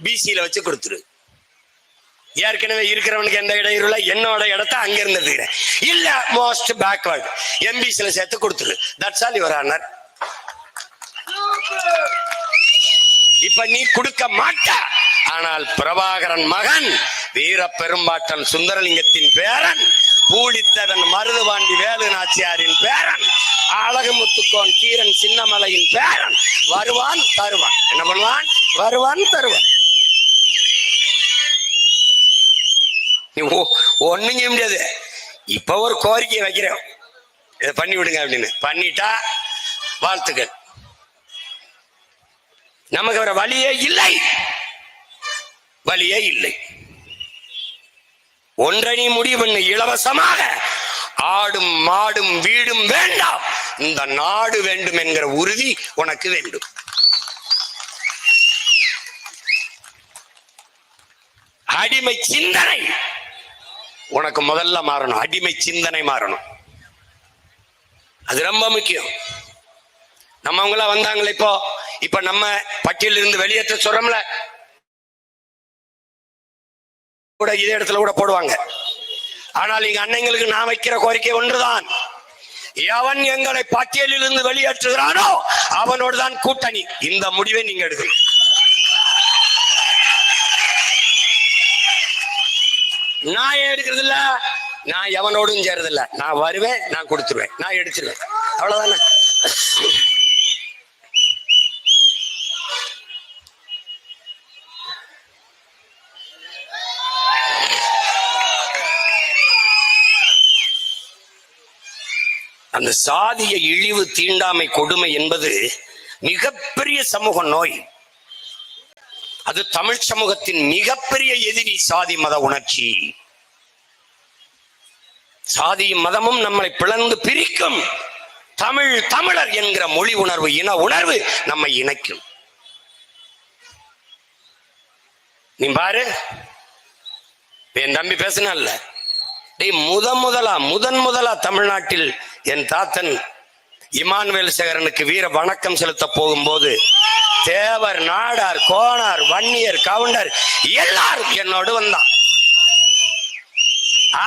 பிசியில வச்சு கொடுத்துரு. ஏற்கனவே இருக்கிறவனுக்கு எந்த இடம் இல்ல, என்னோட இடத்த அங்க இருந்து இல்ல மோஸ்ட் பேக்வர்ட் எம்பிசில சேர்த்து கொடுத்துரு. That's all your honour. இப்ப நீ கொடுக்க மாட்ட. ஆனால் பிரபாகரன் மகன், வீர பெரும்பாட்டன் சுந்தரலிங்கத்தின் பேரன், பூடித்தவன் மருதுபாண்டி வேலு நாச்சியாரின் பேரன், அழகுமுத்துக்கோன் கீரன் சின்னமலையின் பேரன் வருவான் தருவான். என்ன பண்ணுவான்? வருவான் தருவான். நீ ஒண்ணும் செய்ய முடியாது. இப்ப ஒரு கோரிக்கை வைக்கிறேன், இதை பண்ணி விடுங்க அப்படின்னு. பண்ணிட்டா வாழ்த்துக்கள். நமக்கு வர வழியே இல்லை, வழியே இல்லை. ஒன்றை நீ முடிவு பண்ணு, இலவசமாக ஆடும் மாடும் வீடும் வேண்டாம், இந்த நாடு வேண்டும் என்கிற உறுதி உனக்கு வேண்டும். அடிமை சிந்தனை உனக்கு முதல்ல மாறணும். அடிமை சிந்தனை மாறணும், அது ரொம்ப முக்கியம். நம்மவங்களா வந்தாங்களே இப்ப நம்ம பட்டியலில் இருந்து வெளியேற்ற சொல்றோம்ல, கூட இதே இடத்துல கூட போடுவாங்க. ஆனால் இங்க அன்னைங்களுக்கு நான் வைக்கிற கோரிக்கை ஒன்றுதான், எவன் எங்களை பட்டியலில் இருந்து வெளியேற்றுகிறானோ அவனோடு தான் கூட்டணி. இந்த முடிவை நீங்க எடுக்கணும். நான் ஏன் எடுக்கிறது இல்ல, நான் எவனோடும் சேருது இல்ல. நான் வருவேன், நான் கொடுத்துருவேன், நான் எடுத்துருவேன், அவ்வளவுதானே. அந்த சாதிய இழிவு தீண்டாமை கொடுமை என்பது மிகப்பெரிய சமூக நோய். அது தமிழ் சமூகத்தின் மிகப்பெரிய எதிரி சாதி மத உணர்ச்சி. சாதியும் மதமும் நம்மளை பிளந்து பிரிக்கும். தமிழர் என்கிற மொழி உணர்வு, இன உணர்வு நம்மை இணைக்கும். நீ பாரு, என் தம்பி பேசினால, முதன் முதலா தமிழ்நாட்டில் என் தாத்தன் இமானுவேல் சேகரனுக்கு வீர வணக்கம் செலுத்த போகும்போது தேவர், நாடார், கோணார், வன்னியர், கவுண்டர் எல்லாரும் என்னோடு வந்தான்.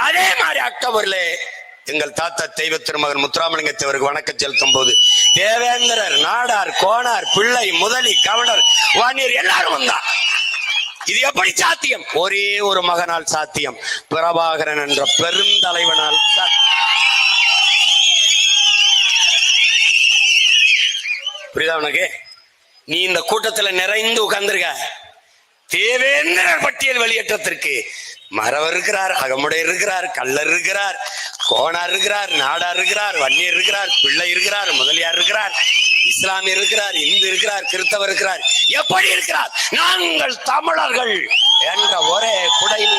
அதே மாதிரி அக்டோபர்ல எங்கள் தாத்தா தெய்வ திருமகன் முத்துராமலிங்க தேவருக்கு வணக்கம் செலுத்தும் போது தேவேந்திரர், நாடார், கோணார், பிள்ளை, முதலி, கவுண்டர், வன்னியர் எல்லாரும் வந்தான். இது எப்படி சாத்தியம்? ஒரே ஒரு மகனால் சாத்தியம், பிரபாகரன் என்ற பெருந்தலைவனால். புரியுதா உனக்கு? நீ இந்த கூட்டத்துல நிறைந்து உட்கார்ந்துருக்க. தேவேந்திரர் பட்டியல் வெளியேற்றத்திற்கு மறவர் இருக்கிறார், அகமுடையர் இருக்கிறார், கள்ளர் இருக்கிறார், கோணார் இருக்கிறார், நாடார் இருக்கிறார், வன்னியர் இருக்கிறார், பிள்ளை இருக்கிறார், முதலியார் இருக்கிறார், இஸ்லாமியர் இருக்கிறார், இந்து இருக்கிறார், கிறிஸ்தவர் இருக்கிறார். எப்படி இருக்கிறார்? நாங்கள் தமிழர்கள் என்ற ஒரே குடையின்.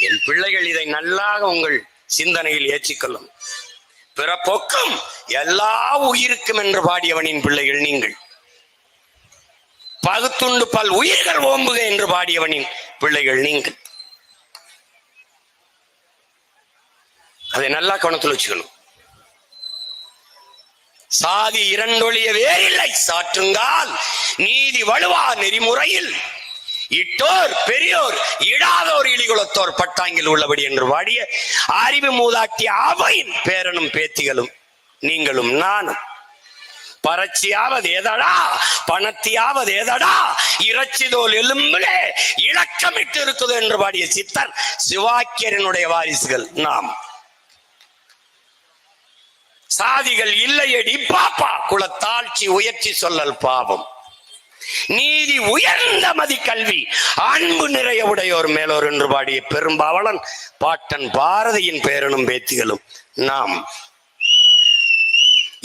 என் பிள்ளைகள் இதை நல்லாக உங்கள் சிந்தனையில் ஏற்றிக்கொள்ளும். பிறப்பொக்கும் எல்லா உயிருக்கும் என்று பாடியவனின் பிள்ளைகள் நீங்கள். பகுத்துண்டு பல் உயிர்கள் ஓம்புக என்று பாடியவனின் பிள்ளைகள் நீங்கள். அதை நல்லா கவனத்தில் வச்சுக்கணும். சாதி இரண்டொழிய வேறில்லை சாற்றுங்கால் நீதி வலுவா நெறிமுறையில் இட்டோர் பெரியோர் இடாதோர் இழிகுலத்தோர் பட்டாங்கில் உள்ளபடி என்று பாடிய அறிவு மூதாட்டிய அவையின் பேரனும் பேத்திகளும் நீங்களும் நானும். பறச்சியாவது ஏதடா, பணத்தியாவது ஏதடா, இறைச்சிதோல் எலும்பிலே இலக்கமிட்டு இருக்குது என்று பாடிய சித்தர் சிவாக்கியரனுடைய வாரிசுகள் நாம். சாதிகள் இல்லையடி பாப்பா, குலத்தாழ்ச்சி உயர்ச்சி சொல்லல் பாவம். நீதி உயர்ந்த மதி கல்வி அன்பு நிறைய உடையோர் மேலோர் என்று பாடிய பெரும்பாவலன் பாட்டன் பாரதியின் பேரனும் பேத்திகளும் நாம்.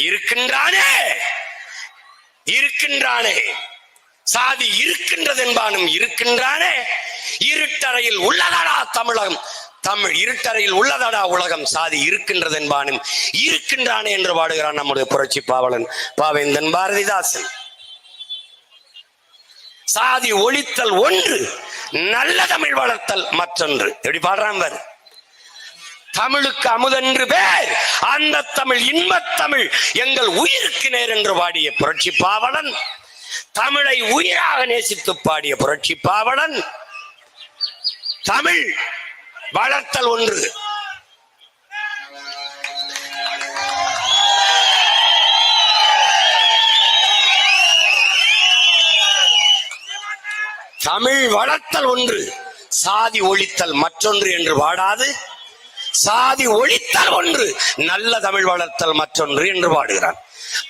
இருக்கின்றானே இருக்கின்றானே சாதி இருக்கின்றது என்பானும் இருக்கின்றானே. இருட்டறையில் உள்ளதடா தமிழகம், தமிழ் இருட்டறையில் உள்ளதடா உலகம், சாதி இருக்கின்றது என்பானும் இருக்கின்றானே என்று பாடுகிறான் நம்முடைய புரட்சி பாவலன் பாவேந்தன் பாரதிதாசன். சாதி ஒழித்தல் ஒன்று, நல்ல தமிழ் வளர்த்தல் மற்றொன்று. எப்படி பாடுறான் பாரு. தமிழுக்கு அமுதென்று பேர், அந்த தமிழ் இன்பத் தமிழ் எங்கள் உயிருக்கு நேர் என்று பாடிய புரட்சி பாவலன், தமிழை உயிராக நேசித்து பாடிய புரட்சி பாவலன். தமிழ் வளர்த்தல் ஒன்று, தமிழ் வளர்த்தல் ஒன்று, சாதி ஒழித்தல் மற்றொன்று என்று பாடாது சாதி ஒழித்தல் ஒன்று, நல்ல தமிழ் வளர்த்தல் மற்றொன்று என்று பாடுகிறான்.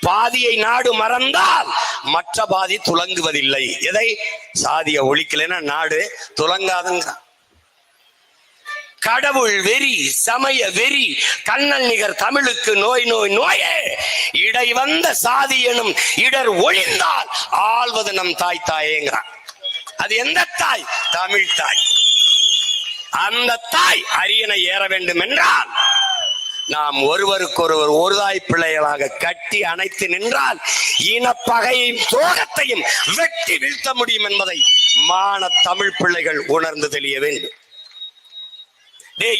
பாதியை நாடு மறந்தால் மற்ற பாதி துலங்குவதில்லை. எதை? சாதியை ஒழிக்கலைன்னா நாடு துலங்காதுங்கிறான். கடவுள் வெறி, சமய வெறி, கண்ணல் நிகர் தமிழுக்கு நோய் நோய் நோயே. இடை வந்த சாதி எனும் இடர் ஒழிந்தால் ஆள்வது நம் தாய் தாயேங்கிறான். அது எந்த தாய்? தமிழ் தாய். அந்த தாய் அரியணை ஏற வேண்டும் என்றால் நாம் ஒருவருக்கொருவர் ஒரு தாய் பிள்ளைகளாக கட்டி அணைத்து நின்றால் இனப்பகையும் சோகத்தையும் வெட்டி வீழ்த்த முடியும் என்பதை மான தமிழ் பிள்ளைகள் உணர்ந்து தெளிய வேண்டும்.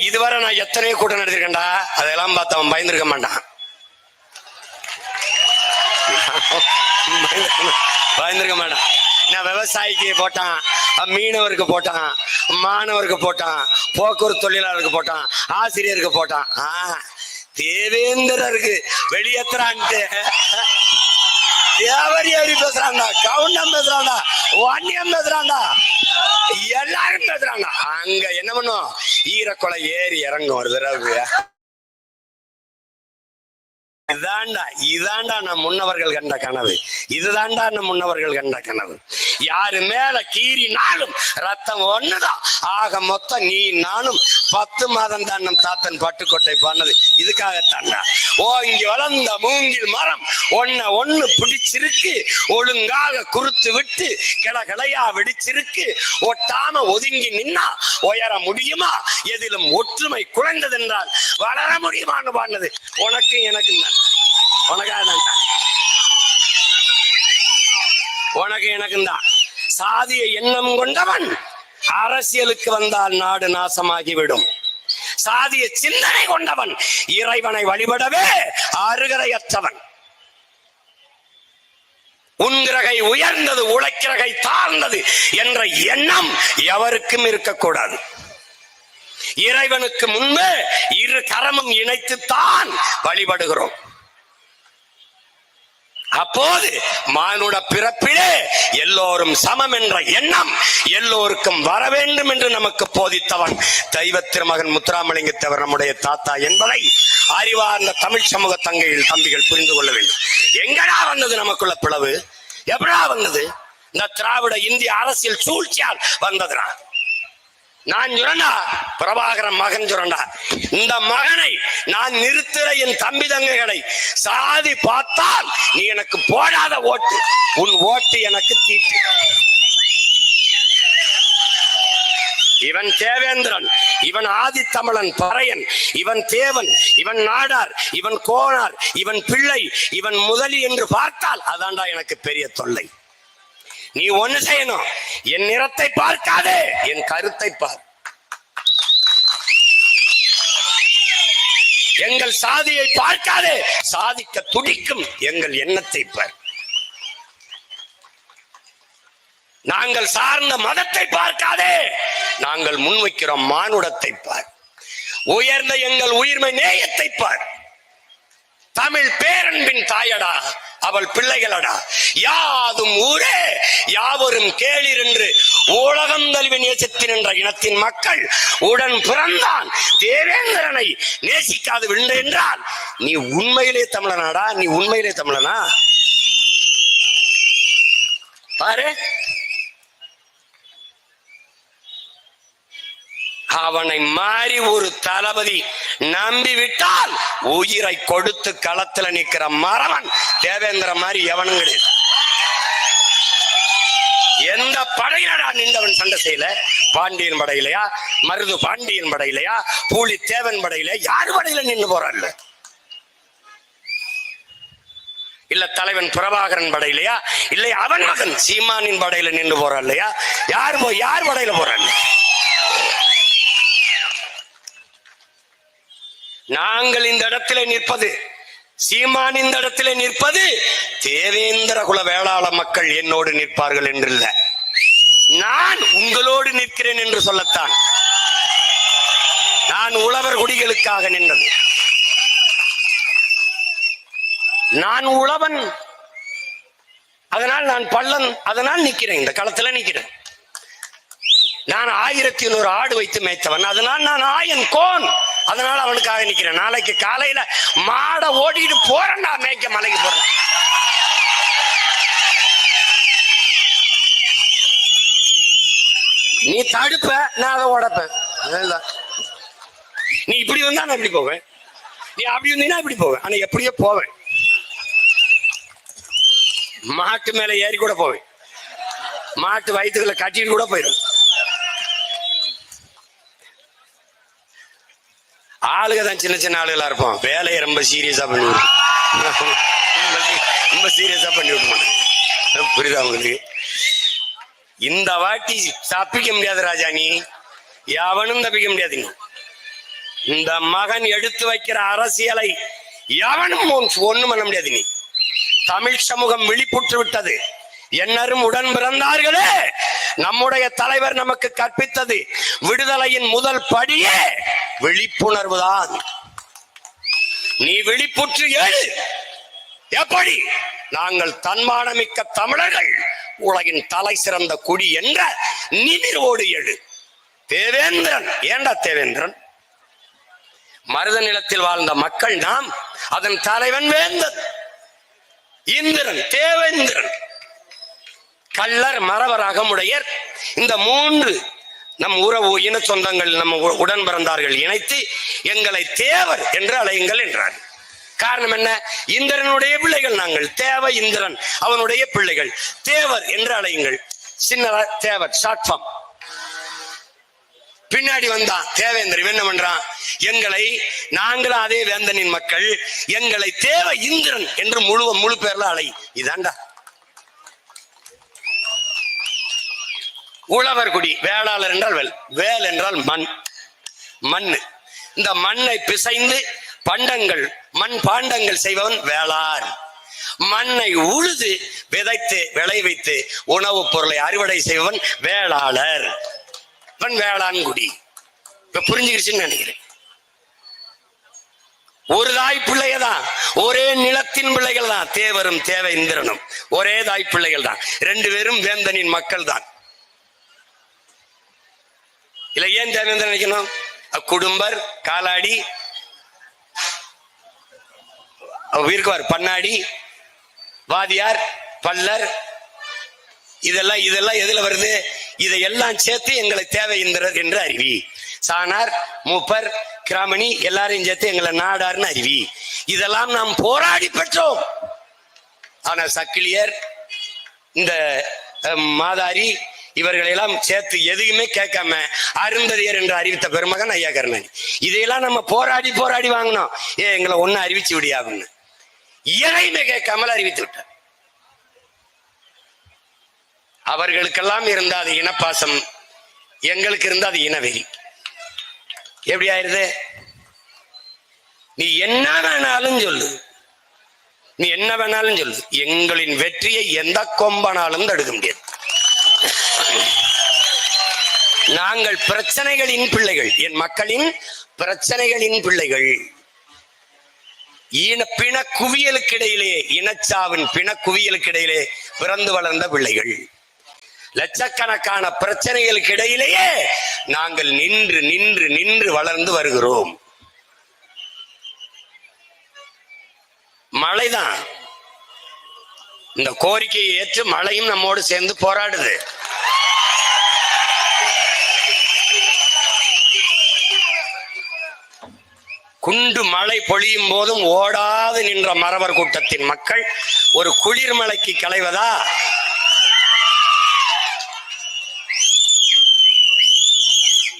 இதுவரை நான் எத்தனையோ கூட்டம் நடத்திருக்கேன்டா, அதெல்லாம் பார்த்து அவன் பயந்துருக்க மாட்டான். பயந்துருக்க மாட்டான். நான் விவசாயிக்கு போட்டான், மீனவருக்கு போட்டான், மாணவருக்கு போட்டான், போக்குவரத்து தொழிலாளருக்கு போட்டான், ஆசிரியருக்கு போட்டான். தேவேந்திரருக்கு வெளியேற்றுறான்ட்டு தேவரி பேசுறான்டா, கவுண்டம் பேசுறான்டா, வன்னியம் பேசுறான்டா, எல்லாரும் பேசுறாங்க. அங்க என்ன பண்ணும்? ஈரக்கொலை ஏறி இறங்கும் ஒரு தடவை. இதாண்டா நம் முன்னவர்கள் கண்ட கனவு. இதுதாண்டா நம் முன்னவர்கள் கண்ட கனவு. யாரு மேல கீறினாலும் ரத்தம் ஒண்ணுதான். ஆக மொத்தம் நீ நானும் 10 மாதம் தான் நம் தாத்தன் பட்டுக்கோட்டை பண்ணது இதுக்காகத்தாண்டா. இங்க வளர்ந்த மூங்கில் மரம் ஒண்ணு பிடிச்சிருக்கு, ஒழுங்காக குறுத்து விட்டு கிளையா வெடிச்சிருக்கு. ஒட்டாம ஒதுங்கி நின்னா உயர முடியுமா? எதிலும் ஒற்றுமை குறைந்ததென்றால் வளர முடியுமான்னு பாடினது உனக்கு எனக்கு தான். உனக்கு எனக்கு தான். சாதிய எண்ணம் கொண்டவன் அரசியலுக்கு வந்தால் நாடு நாசமாகிவிடும். சாதிய சிந்தனை கொண்டவன் இறைவனை வழிபடவே அருகதையற்றவன். உண்கிறகை உயர்ந்தது, உழைக்கிறகை தாழ்ந்தது என்ற எண்ணம் எவருக்கும் இருக்கக்கூடாது. இறைவனுக்கு முன்பு இரு கரமும் இணைத்துத்தான் வழிபடுகிறோம். அப்போது மானுட பிறப்பிலே எல்லோரும் சமம் என்ற எண்ணம் எல்லோருக்கும் வர வேண்டும் என்று நமக்கு போதித்தவன் தெய்வ திருமகன் முத்துராமலிங்கத்தேவர் நம்முடைய தாத்தா என்பதை அறிவார்ந்த தமிழ் சமூக தங்கைகள் தம்பிகள் புரிந்து கொள்ள வேண்டும். எங்கடா வந்தது நமக்குள்ள பிளவு? எப்படா வந்தது? இந்த திராவிட இந்திய அரசியல் சூழ்ச்சியால் வந்ததுடா. நான் சுரண்டா, பிரபாகரன் மகன் சுரண்டா. இந்த மகனை நான் நிறுத்துற என் தம்பி தங்கைகளை சாதி பார்த்தால் நீ எனக்கு போடாத ஓட்டு, உன் ஓட்டு எனக்கு தீட்டு. இவன் தேவேந்திரன், இவன் ஆதித்தமிழன் பறையன், இவன் தேவன், இவன் நாடார், இவன் கோனார், இவன் பிள்ளை, இவன் முதலி என்று பார்த்தால் அதான்டா எனக்கு பெரிய தொல்லை. நீ ஒண்ணு செய்யணும், என் நிறத்தை பார்க்காதே, என் கருத்தை பார். எங்கள் சாதியை பார்க்காதே, சாதிக்க துடிக்கும் எங்கள் எண்ணத்தை பார். நாங்கள் சார்ந்த மதத்தை பார்க்காதே, நாங்கள் முன்வைக்கிறோம் மானுடத்தை பார். உயர்ந்த எங்கள் உயிர்மை நேயத்தை பார். தமிழ் பேரன்பின் தாயடா, அவள் பிள்ளைகளடா. யாதும் ஊரே யாவரும் கேளிர் என்று உலகம் தழுவி நேசித்து நின்ற இனத்தின் மக்கள் உடன் பிறந்தான் தேவேந்திரனை நேசிக்காது விழுந்த என்றால் நீ உண்மையிலே தமிழனாடா? நீ உண்மையிலே தமிழனா? பாரு, அவனை மாறி ஒரு தளபதி நம்பி விட்டால் உயிரை கொடுத்து களத்துல நிக்கிற மரவன் தேவேந்திர மாதிரி எவனும் கிடையாது. எந்த படையிலடா நின்றவன் சண்டை செய்யல? பாண்டியன் படையிலையா, மருது பாண்டியன் படையிலையா, பூலி தேவன் படையில, யாரு படையில நின்று போறாள்? இல்ல தலைவன் பிரபாகரன் படையிலையா, இல்லை அவன் மகன் சீமானின் படையில நின்று போறாள் இல்லையா? யார் படையில போறாள்? நாங்கள் இந்த இடத்திலே நிற்பது, சீமான் இந்த இடத்திலே நிற்பது தேவேந்திர குல வேளாள மக்கள் என்னோடு நிற்பார்கள் என்றில்ல, நான் உங்களோடு நிற்கிறேன் என்று சொல்லத்தான். நான் உழவர் குடிகளுக்காக நின்றது. நான் உழவன், அதனால் நான் பள்ளன், அதனால் நிற்கிறேன், இந்த களத்துல நிற்கிறேன். நான் 1100 ஆடு வைத்து மேய்த்தவன், அதனால் நான் ஆயன் கோன், அதனால அவனுக்காக நிக்கிறேன். நாளைக்கு காலையில மாட ஓடிட்டு போறேன்டா, மேய்க்க மலைக்கு போறேன். நீ தடுப்ப, நான் அதை உடப்பேன். நீ இப்படி வந்தா நான் இப்படி போவேன், நீ அப்படி வந்தீங்கன்னா இப்படி போவேன். ஆனா எப்படியோ போவேன். மாட்டு மேல ஏறி கூட போவேன், மாட்டு வயிற்றுகளை கட்டிட்டு கூட போயிடும். ஆளுக தான் சின்ன சின்ன ஆளுகளா இருப்போம், வேலையை ரொம்ப சீரியஸா பண்ணி ரொம்ப சீரியஸா பண்ணி விட்டுருவான். புரியுதா உங்களுக்கு? இந்த வாட்டி தப்பிக்க முடியாது ராஜா, நீ எவனும் தப்பிக்க முடியாது. இந்த மகன் எடுத்து வைக்கிற அரசியலை எவனும் ஒண்ணும் பண்ண முடியாது. நீ தமிழ் சமூகம் விழிப்புற்று விட்டது. என்னரும் உடன் பிறந்தார்களே, நம்முடைய தலைவர் நமக்கு கற்பித்தது விடுதலையின் முதல் படியே விழிப்புணர்வு தான். நீ விழிப்புற்று எழு. எப்படி? நாங்கள் தன்மானமிக்க தமிழர்கள், உலகின் தலை சிறந்த குடி என்ற நிமிர்வோடு எழு. தேவேந்திரன், ஏண்டா தேவேந்திரன்? மருத நிலத்தில் வாழ்ந்த மக்கள் நாம், அதன் தலைவன் வேந்தன் இந்திரன், தேவேந்திரன். கள்ளர், மறவர், அகமுடையர், இந்த 3 நம் உறவு இன சொந்தங்கள், நம்ம உடன் பிறந்தார்கள் இணைத்து எங்களை தேவர் என்று அழையுங்கள் என்றார். காரணம் என்ன? இந்திரனுடைய பிள்ளைகள் நாங்கள், தேவ இந்திரன் அவனுடைய பிள்ளைகள், தேவர் என்று அழையுங்கள். சின்னதா தேவர் ஷார்ட் ஃபார்ம். பின்னாடி வந்தான் தேவேந்திரன், என்ன பண்றான்? எங்களை, நாங்களும் அதே வேந்தனின் மக்கள், எங்களை தேவ இந்திரன் என்று முழு பேர்ல அழை. இதாண்டா உழவர் குடி. வேளாளர் என்றால் வேல் என்றால் மண். இந்த மண்ணை பிசைந்து பண்டங்கள், மண் பாண்டங்கள் செய்பவன் வேளார். மண்ணை உழுது விதைத்து விளைவித்து உணவுப் பொருளை அறுவடை செய்வன் வேளாளர். இவன் வேளாண்குடி. இப்ப புரிஞ்சுக்கிடுச்சுன்னு நினைக்கிறேன். ஒரு தாய் பிள்ளையதான், ஒரே நிலத்தின் பிள்ளைகள் தான். தேவரும் தேவேந்திரனும் ஒரே தாய் பிள்ளைகள் தான். 2 பேரும் வேந்தனின் மக்கள் தான். இல்ல ஏன் தேவேந்திரன் நினைக்கணும்? குடும்பர், காலாடி, இருக்குவார் பண்ணாடி, வாதியார், பல்லர், இதெல்லாம் எதுல வருது? இதையெல்லாம் சேர்த்து எங்களை தேவேந்திரர் என்று அறிவி. சானார், மூப்பர், கிராமணி எல்லாரையும் சேர்த்து எங்களை நாடார்னு அறிவி. இதெல்லாம் நாம் போராடி பெற்றோம். ஆனா சக்கிலியர், இந்த மாதாரி இவர்களெல்லாம் சேர்த்து எதையுமே கேட்காம அருந்ததியர் என்று அறிவித்த பெருமகன் ஐயா கருணாநிதி. இதையெல்லாம் நம்ம போராடி போராடி வாங்கினோம். எங்களை ஒண்ணு அறிவிச்சு விடியாகுன்னு எதையுமே கேட்காமல் அறிவித்து விட்டார். அவர்களுக்கெல்லாம் இருந்த அது இனப்பாசம், எங்களுக்கு இருந்த அது இனவெறி. எப்படி ஆயிருது? நீ என்ன வேணாலும் சொல்லு, நீ என்ன வேணாலும் சொல்லு, எங்களின் வெற்றியை எந்த கொம்பனாலும் தடுக்க முடியாது. நாங்கள் பிரச்சனைகளின் பிள்ளைகள், என் மக்களின் பிரச்சனைகளின் பிள்ளைகள். பிண குவியலுக்கு இடையிலே, இனச்சாவின் பிண குவியலுக்கு இடையிலே பிறந்து வளர்ந்த பிள்ளைகள். லட்சக்கணக்கான பிரச்சனைகளுக்கு இடையிலேயே நாங்கள் நின்று நின்று நின்று வளர்ந்து வருகிறோம். மழைதான் இந்த கோரிக்கையை ஏற்று மழையும் நம்மோடு சேர்ந்து போராடுது. குண்டு மழை பொழியும் போதும் ஓடாது நின்ற மறவர் கூட்டத்தின் மக்கள் ஒரு குளிர்மலைக்கு களைவதா?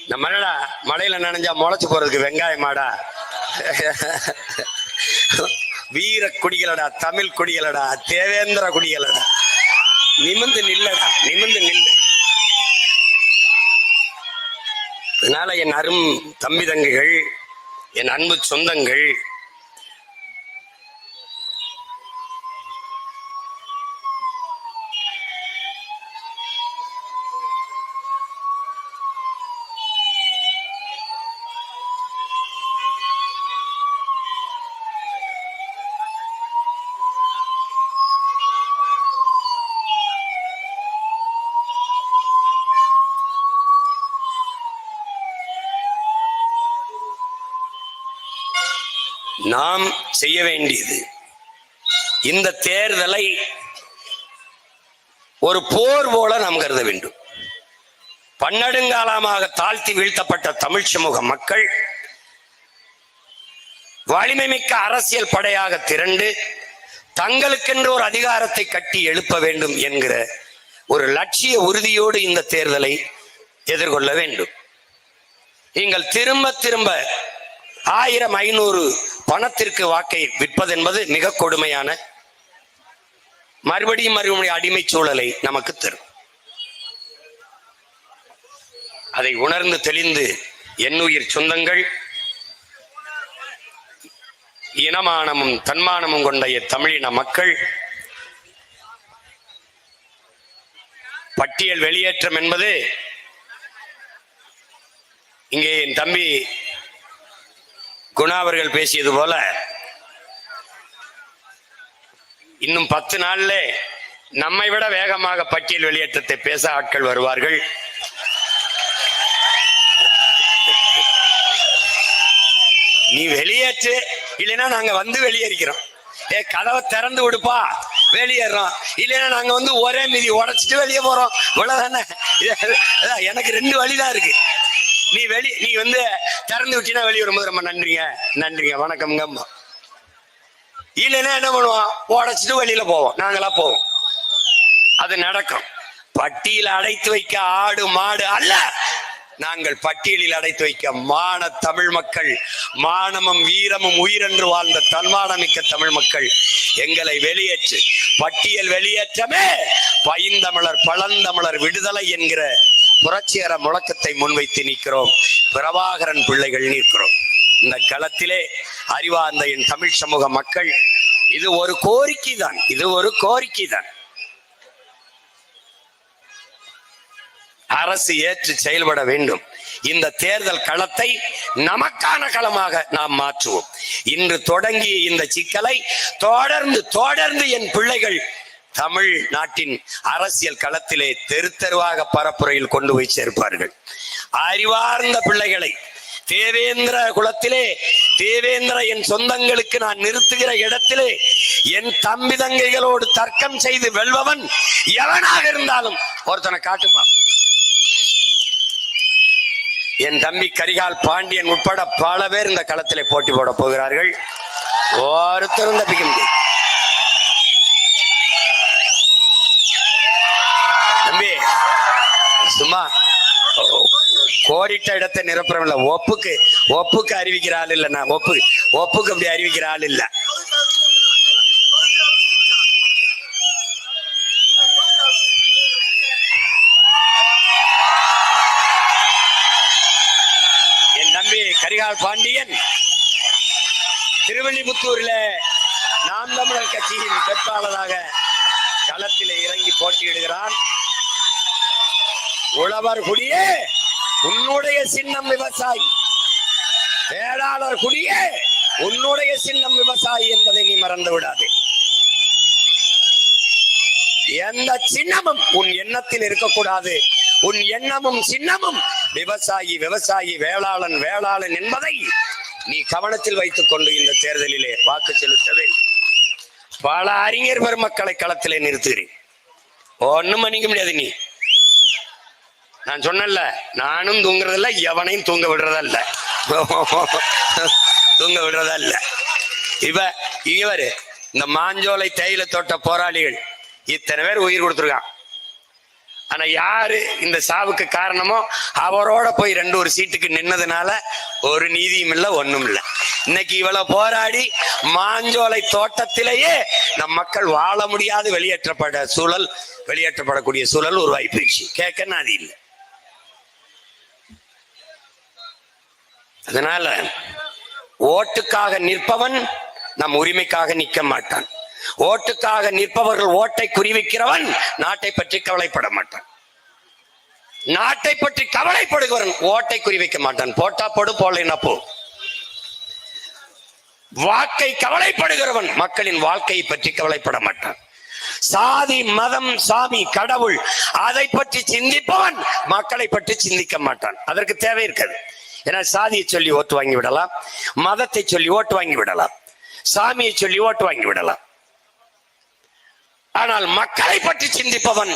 இந்த மழையில நனைஞ்சா முளைச்சு போறதுக்கு வெங்காயமாடா? வீர குடிகளடா, தமிழ் குடிகளடா, தேவேந்திர குடிகளடா, நிமிந்து நில்லடா, நிமிந்து நில்லு. அதனால என் அரும் தம்பி தங்கைகள், என் அன்பு சொந்தங்கள், நாம் செய்ய வேண்டியது இந்த தேர்தலை ஒரு போர் போல நாம் கருத வேண்டும். பன்னெடுங்காலமாக தாழ்த்தி வீழ்த்தப்பட்ட தமிழ் சமூக மக்கள் வலிமை மிக்க அரசியல் படையாக திரண்டு தங்களுக்கென்று ஒரு அதிகாரத்தை கட்டி எழுப்ப வேண்டும் என்கிற ஒரு லட்சிய உறுதியோடு இந்த தேர்தலை எதிர்கொள்ள வேண்டும். நீங்கள் திரும்ப திரும்ப 1000, 500 பணத்திற்கு வாக்கை விற்பது என்பது மிக கொடுமையான, மறுபடியும் அடிமை சூழலை நமக்கு தரும். அதை உணர்ந்து தெளிந்து என்னுயிர் சொந்தங்கள், இனமானமும் தன்மானமும் கொண்ட தமிழின மக்கள், பட்டியல் வெளியேற்றம் என்பது இங்கே என் தம்பி குணா அவர்கள் பேசியது போல இன்னும் 10 நாள்ல நம்மை விட வேகமாக பட்டியல் வெளியேற்றத்தை பேச ஆட்கள் வருவார்கள். நீ வெளியேற்று, இல்லைன்னா நாங்க வந்து வெளியேறிக்கிறோம். கதவை திறந்து விடுப்பா, வெளியேறோம். இல்லைன்னா நாங்க வந்து ஒரே மீதி உடைச்சிட்டு வெளியே போறோம். இவ்வளவுதானே. எனக்கு 2 வழிதான் இருக்கு. நீ வந்து திறந்து விட்டீங்கன்னா வெளியே வரும்போது ரொம்ப நன்றிங்க வணக்கம்ங்க. இல்லைன்னா என்ன பண்ணுவோம்? உடைச்சிட்டு வெளியில போவோம், நாங்களா போவோம். அது நடக்கும். பட்டியலில் அடைத்து வைக்க ஆடு மாடு அல்ல, நாங்கள் பட்டியலில் அடைத்து வைக்க மான தமிழ் மக்கள், மானமும் வீரமும் உயிரென்று வாழ்ந்த தன்மானமிக்க தமிழ் மக்கள். எங்களை வெளியேற்று. பட்டியல் வெளியேற்றமே பைந்தமிழர் பழந்தமிழர் விடுதலை என்கிற புரட்சிகர முழக்கத்தை முன்வைத்து நிற்கிறோம். பிரபாகரன் பிள்ளைகள் நிற்கிறோம். இந்த களத்திலே அறிவார்ந்த என் தமிழ் சமூக மக்கள் இது ஒரு கோரிக்கை தான், இது ஒரு கோரிக்கை தான். அரசு ஏற்று செயல்பட வேண்டும். இந்த தேர்தல் களத்தை நமக்கான களமாக நாம் மாற்றுவோம். இன்று தொடங்கிய இந்த சிக்கலை தொடர்ந்து என் பிள்ளைகள் தமிழ் நாட்டின் அரசியல் களத்திலே தெரு தெருவாக பரப்புரையில் கொண்டு போய் சேர்ப்பார்கள். அறிவார்ந்த பிள்ளைகளை தேவேந்திர குலத்திலே, தேவேந்திர என் சொந்தங்களுக்கு நான் நிறுத்துகிற இடத்திலே என் தம்பி தங்கைகளோடு தர்க்கம் செய்து வெல்பவன் எவனாக இருந்தாலும் ஒருத்தனை காட்டுப்பான். என் தம்பி கரிகால் பாண்டியன் உட்பட பல பேர் இந்த களத்திலே போட்டி போட போகிறார்கள். ஒருத்தரும் தப்பிக்க முடியும். தம்பி சும்மா கோடிட்ட இடத்தை நிரப்புறம் இல்ல, ஒப்புக்கு அறிவிக்கிற ஆள் இல்ல. நான் ஒப்புக்கு அப்படி அறிவிக்கிற ஆள் இல்ல. என் தம்பி கரிகால் பாண்டியன் திருவள்ளிபுத்தூர்ல நாம் தமிழர் கட்சியின் வேட்பாளராக களத்திலே இறங்கி போட்டியிடுகிறான். உழவர் குடியே உன்னுடைய சின்னம் விவசாயி, வேளாளர் குடியே உன்னுடைய சின்னம் விவசாயி என்பதை நீ மறந்து விடாதே. எந்த சின்னமும் உன் எண்ணத்தில் இருக்கக்கூடாது. உன் எண்ணமும் சின்னமும் விவசாயி விவசாயி, வேளாளன் வேளாளன் என்பதை நீ கவனத்தில் வைத்துக் கொண்டு இந்த தேர்தலிலே வாக்கு செலுத்த வேண்டும். பல அறிஞர் பெருமக்களை களத்திலே நிறுத்துகிறேன். ஒண்ணும் பண்ணிக்க முடியாது. நீ நான் சொன்னல, நானும் தூங்குறதில்ல, எவனையும் தூங்க விடுறதல்ல, தூங்க விடுறதல்ல. இவரு இந்த மாஞ்சோலை தேயிலை தோட்ட போராளிகள் இத்தனை பேர் உயிர் கொடுத்துருக்கான். ஆனா யாரு இந்த சாவுக்கு காரணமோ அவரோட போய் ஒரு சீட்டுக்கு நின்னதுனால ஒரு நீதியும் இல்லை, ஒண்ணும் இல்லை. இன்னைக்கு இவ்வளவு போராடி மாஞ்சோலை தோட்டத்திலேயே நம் மக்கள் வாழ முடியாது வெளியேற்றப்படக்கூடிய சூழல் உருவாகி போயிடுச்சு. கேட்க அது இல்லை. அதனால ஓட்டுக்காக நிற்பவன் நம் உரிமைக்காக நிற்க மாட்டான். ஓட்டுக்காக நிற்பவர்கள் ஓட்டை குறிவிக்கிறவன் நாட்டை பற்றி கவலைப்பட மாட்டான். நாட்டை பற்றி கவலைப்படுகிறவன் ஓட்டை குறிவைக்க மாட்டான். போட்டா போடு, போடலைன்னா போ. வாக்கை கவலைப்படுகிறவன் மக்களின் வாழ்க்கையை பற்றி கவலைப்பட மாட்டான். சாதி மதம் சாமி கடவுள் அதை பற்றி சிந்திப்பவன் மக்களை பற்றி சிந்திக்க மாட்டான். அதற்கு தேவை இருக்காது. ஏன்னா சாதியை சொல்லி ஓட்டு வாங்கி விடலாம், மதத்தை சொல்லி ஓட்டு வாங்கி விடலாம், சாமியை சொல்லி ஓட்டு வாங்கி விடலாம். ஆனால் மக்களை பற்றி சிந்திப்பவன்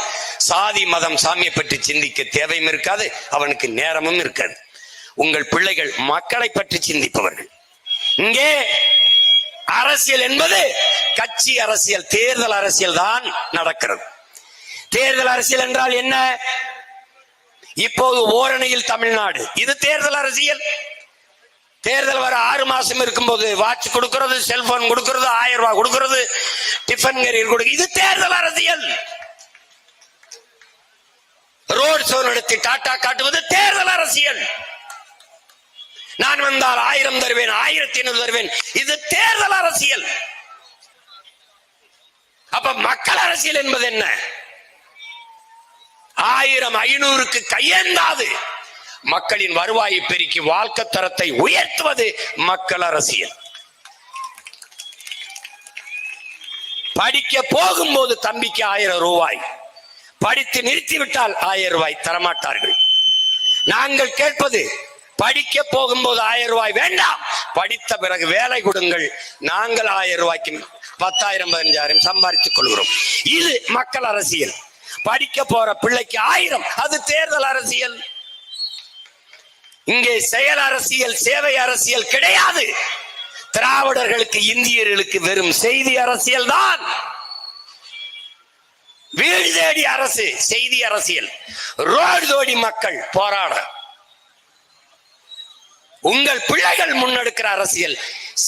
சாதி மதம் சாமியை பற்றி சிந்திக்க தேவையும் இருக்காது, அவனுக்கு நேரமும் இருக்காது. உங்கள் பிள்ளைகள் மக்களை பற்றி சிந்திப்பவர்கள். இங்கே அரசியல் என்பது கட்சி அரசியல், தேர்தல் அரசியல் தான் நடக்கிறது. தேர்தல் அரசியல் என்றால் என்ன? இப்போது ஓரணியில் தமிழ்நாடு, இது தேர்தல் அரசியல். தேர்தல் வர 6 மாசம் இருக்கும்போது வாட்ச் கொடுக்கிறது, செல்போன் கொடுக்கிறது, 1000 ரூபாய் கொடுக்கிறது, டிஃபன் கேரியர் கொடுக்கிறது, இது தேர்தல் அரசியல். ரோட் ஷோ நடத்தி டாட்டா காட்டுவது தேர்தல் அரசியல். நான் வந்தால் 1000 தருவேன், 1500 தருவேன், இது தேர்தல் அரசியல். அப்ப மக்கள் அரசியல் என்பது என்ன? 1000 500க்கு கையேந்தாது மக்களின் வருவாயை பெருக்கி வாழ்க்கை தரத்தை உயர்த்துவது மக்கள் அரசியல். படிக்க போகும்போது தம்பிக்கு 1000 ரூபாய், படித்து நிறுத்திவிட்டால் 1000 ரூபாய் தரமாட்டார்கள். நாங்கள் கேட்பது படிக்க போகும்போது 1000 ரூபாய் வேண்டாம், படித்த பிறகு வேலை கொடுங்கள், நாங்கள் 1000 ரூபாய்க்கு 10,000 15,000 சம்பாதித்துக் கொள்கிறோம். இது மக்கள் அரசியல். படிக்க போற பிள்ளைக்கு 1000, அது தேர்தல் அரசியல். இங்கே செயல் அரசியல் சேவை அரசியல் கிடையாது. திராவிடர்களுக்கு இந்தியர்களுக்கு வெறும் செய்தி அரசியல் தான். வீடு தேடி அரசு செய்தி அரசியல், ரோடு தோடி மக்கள் போராட. உங்கள் பிள்ளைகள் முன்னெடுக்கிற அரசியல்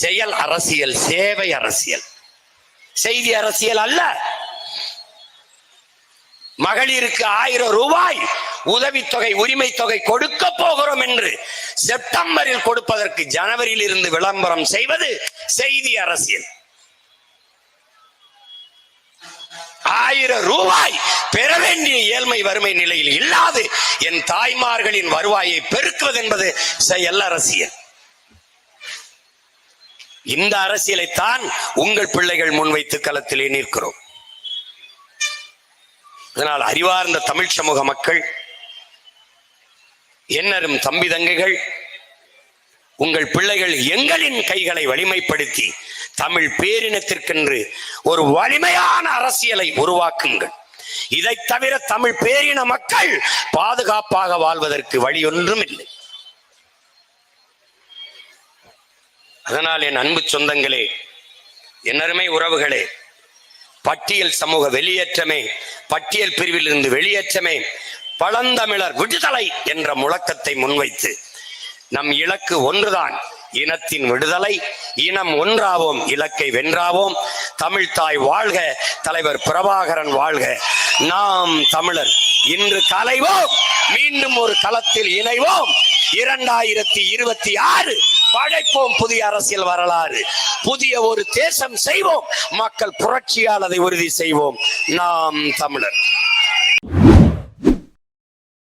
செயல் அரசியல், சேவை அரசியல், செய்தி அரசியல் அல்ல. மகளிருக்கு 1000 ரூபாய் உதவித்தொகை உரிமை தொகை கொடுக்க போகிறோம் என்று செப்டம்பரில் கொடுப்பதற்கு ஜனவரியில் இருந்து விளம்பரம் செய்வது செய்தி அரசியல். 1000 ரூபாய் பெற வேண்டிய ஏழ்மை வறுமை நிலையில் இல்லாது என் தாய்மார்களின் வருவாயை பெருக்குவது என்பது செயல் அரசியல். இந்த அரசியலைத்தான் உங்கள் பிள்ளைகள் முன்வைத்து களத்திலே நிற்கிறோம். அதனால் அறிவார்ந்த தமிழ் சமூக மக்கள், என்னரும் தம்பி தங்கைகள், உங்கள் பிள்ளைகள் எங்களின் கைகளை வலிமைப்படுத்தி தமிழ் பேரினத்திற்கென்று ஒரு வலிமையான அரசியலை உருவாக்குங்கள். இதை தவிர தமிழ் பேரின மக்கள் பாதுகாப்பாக வாழ்வதற்கு வழி ஒன்றும் இல்லை. அதனால் என் அன்பு சொந்தங்களே, என் அருமை உறவுகளே, பட்டியல் சமூக வெளியேற்றமே, பட்டியல் பிரிவில் இருந்து வெளியேற்றமே, பழந்தமிழர் விடுதலை என்ற முழக்கத்தை முன்வைத்து நம் இலக்கு ஒன்றுதான், இனத்தின் விடுதலை. இனம் ஒன்றாவோம், இலக்கை வென்றாவோம். தமிழ் தாய் வாழ்க, தலைவர் பிரபாகரன் வாழ்க. நாம் தமிழர் இன்று கலைவோம், மீண்டும் ஒரு களத்தில் இணைவோம். 2026 படைப்போம் புதிய அரசியல் வரலாறு, புதிய ஒரு தேசம் செய்வோம். மக்கள் புரட்சியால் அதை உறுதி செய்வோம். நாம் தமிழர்.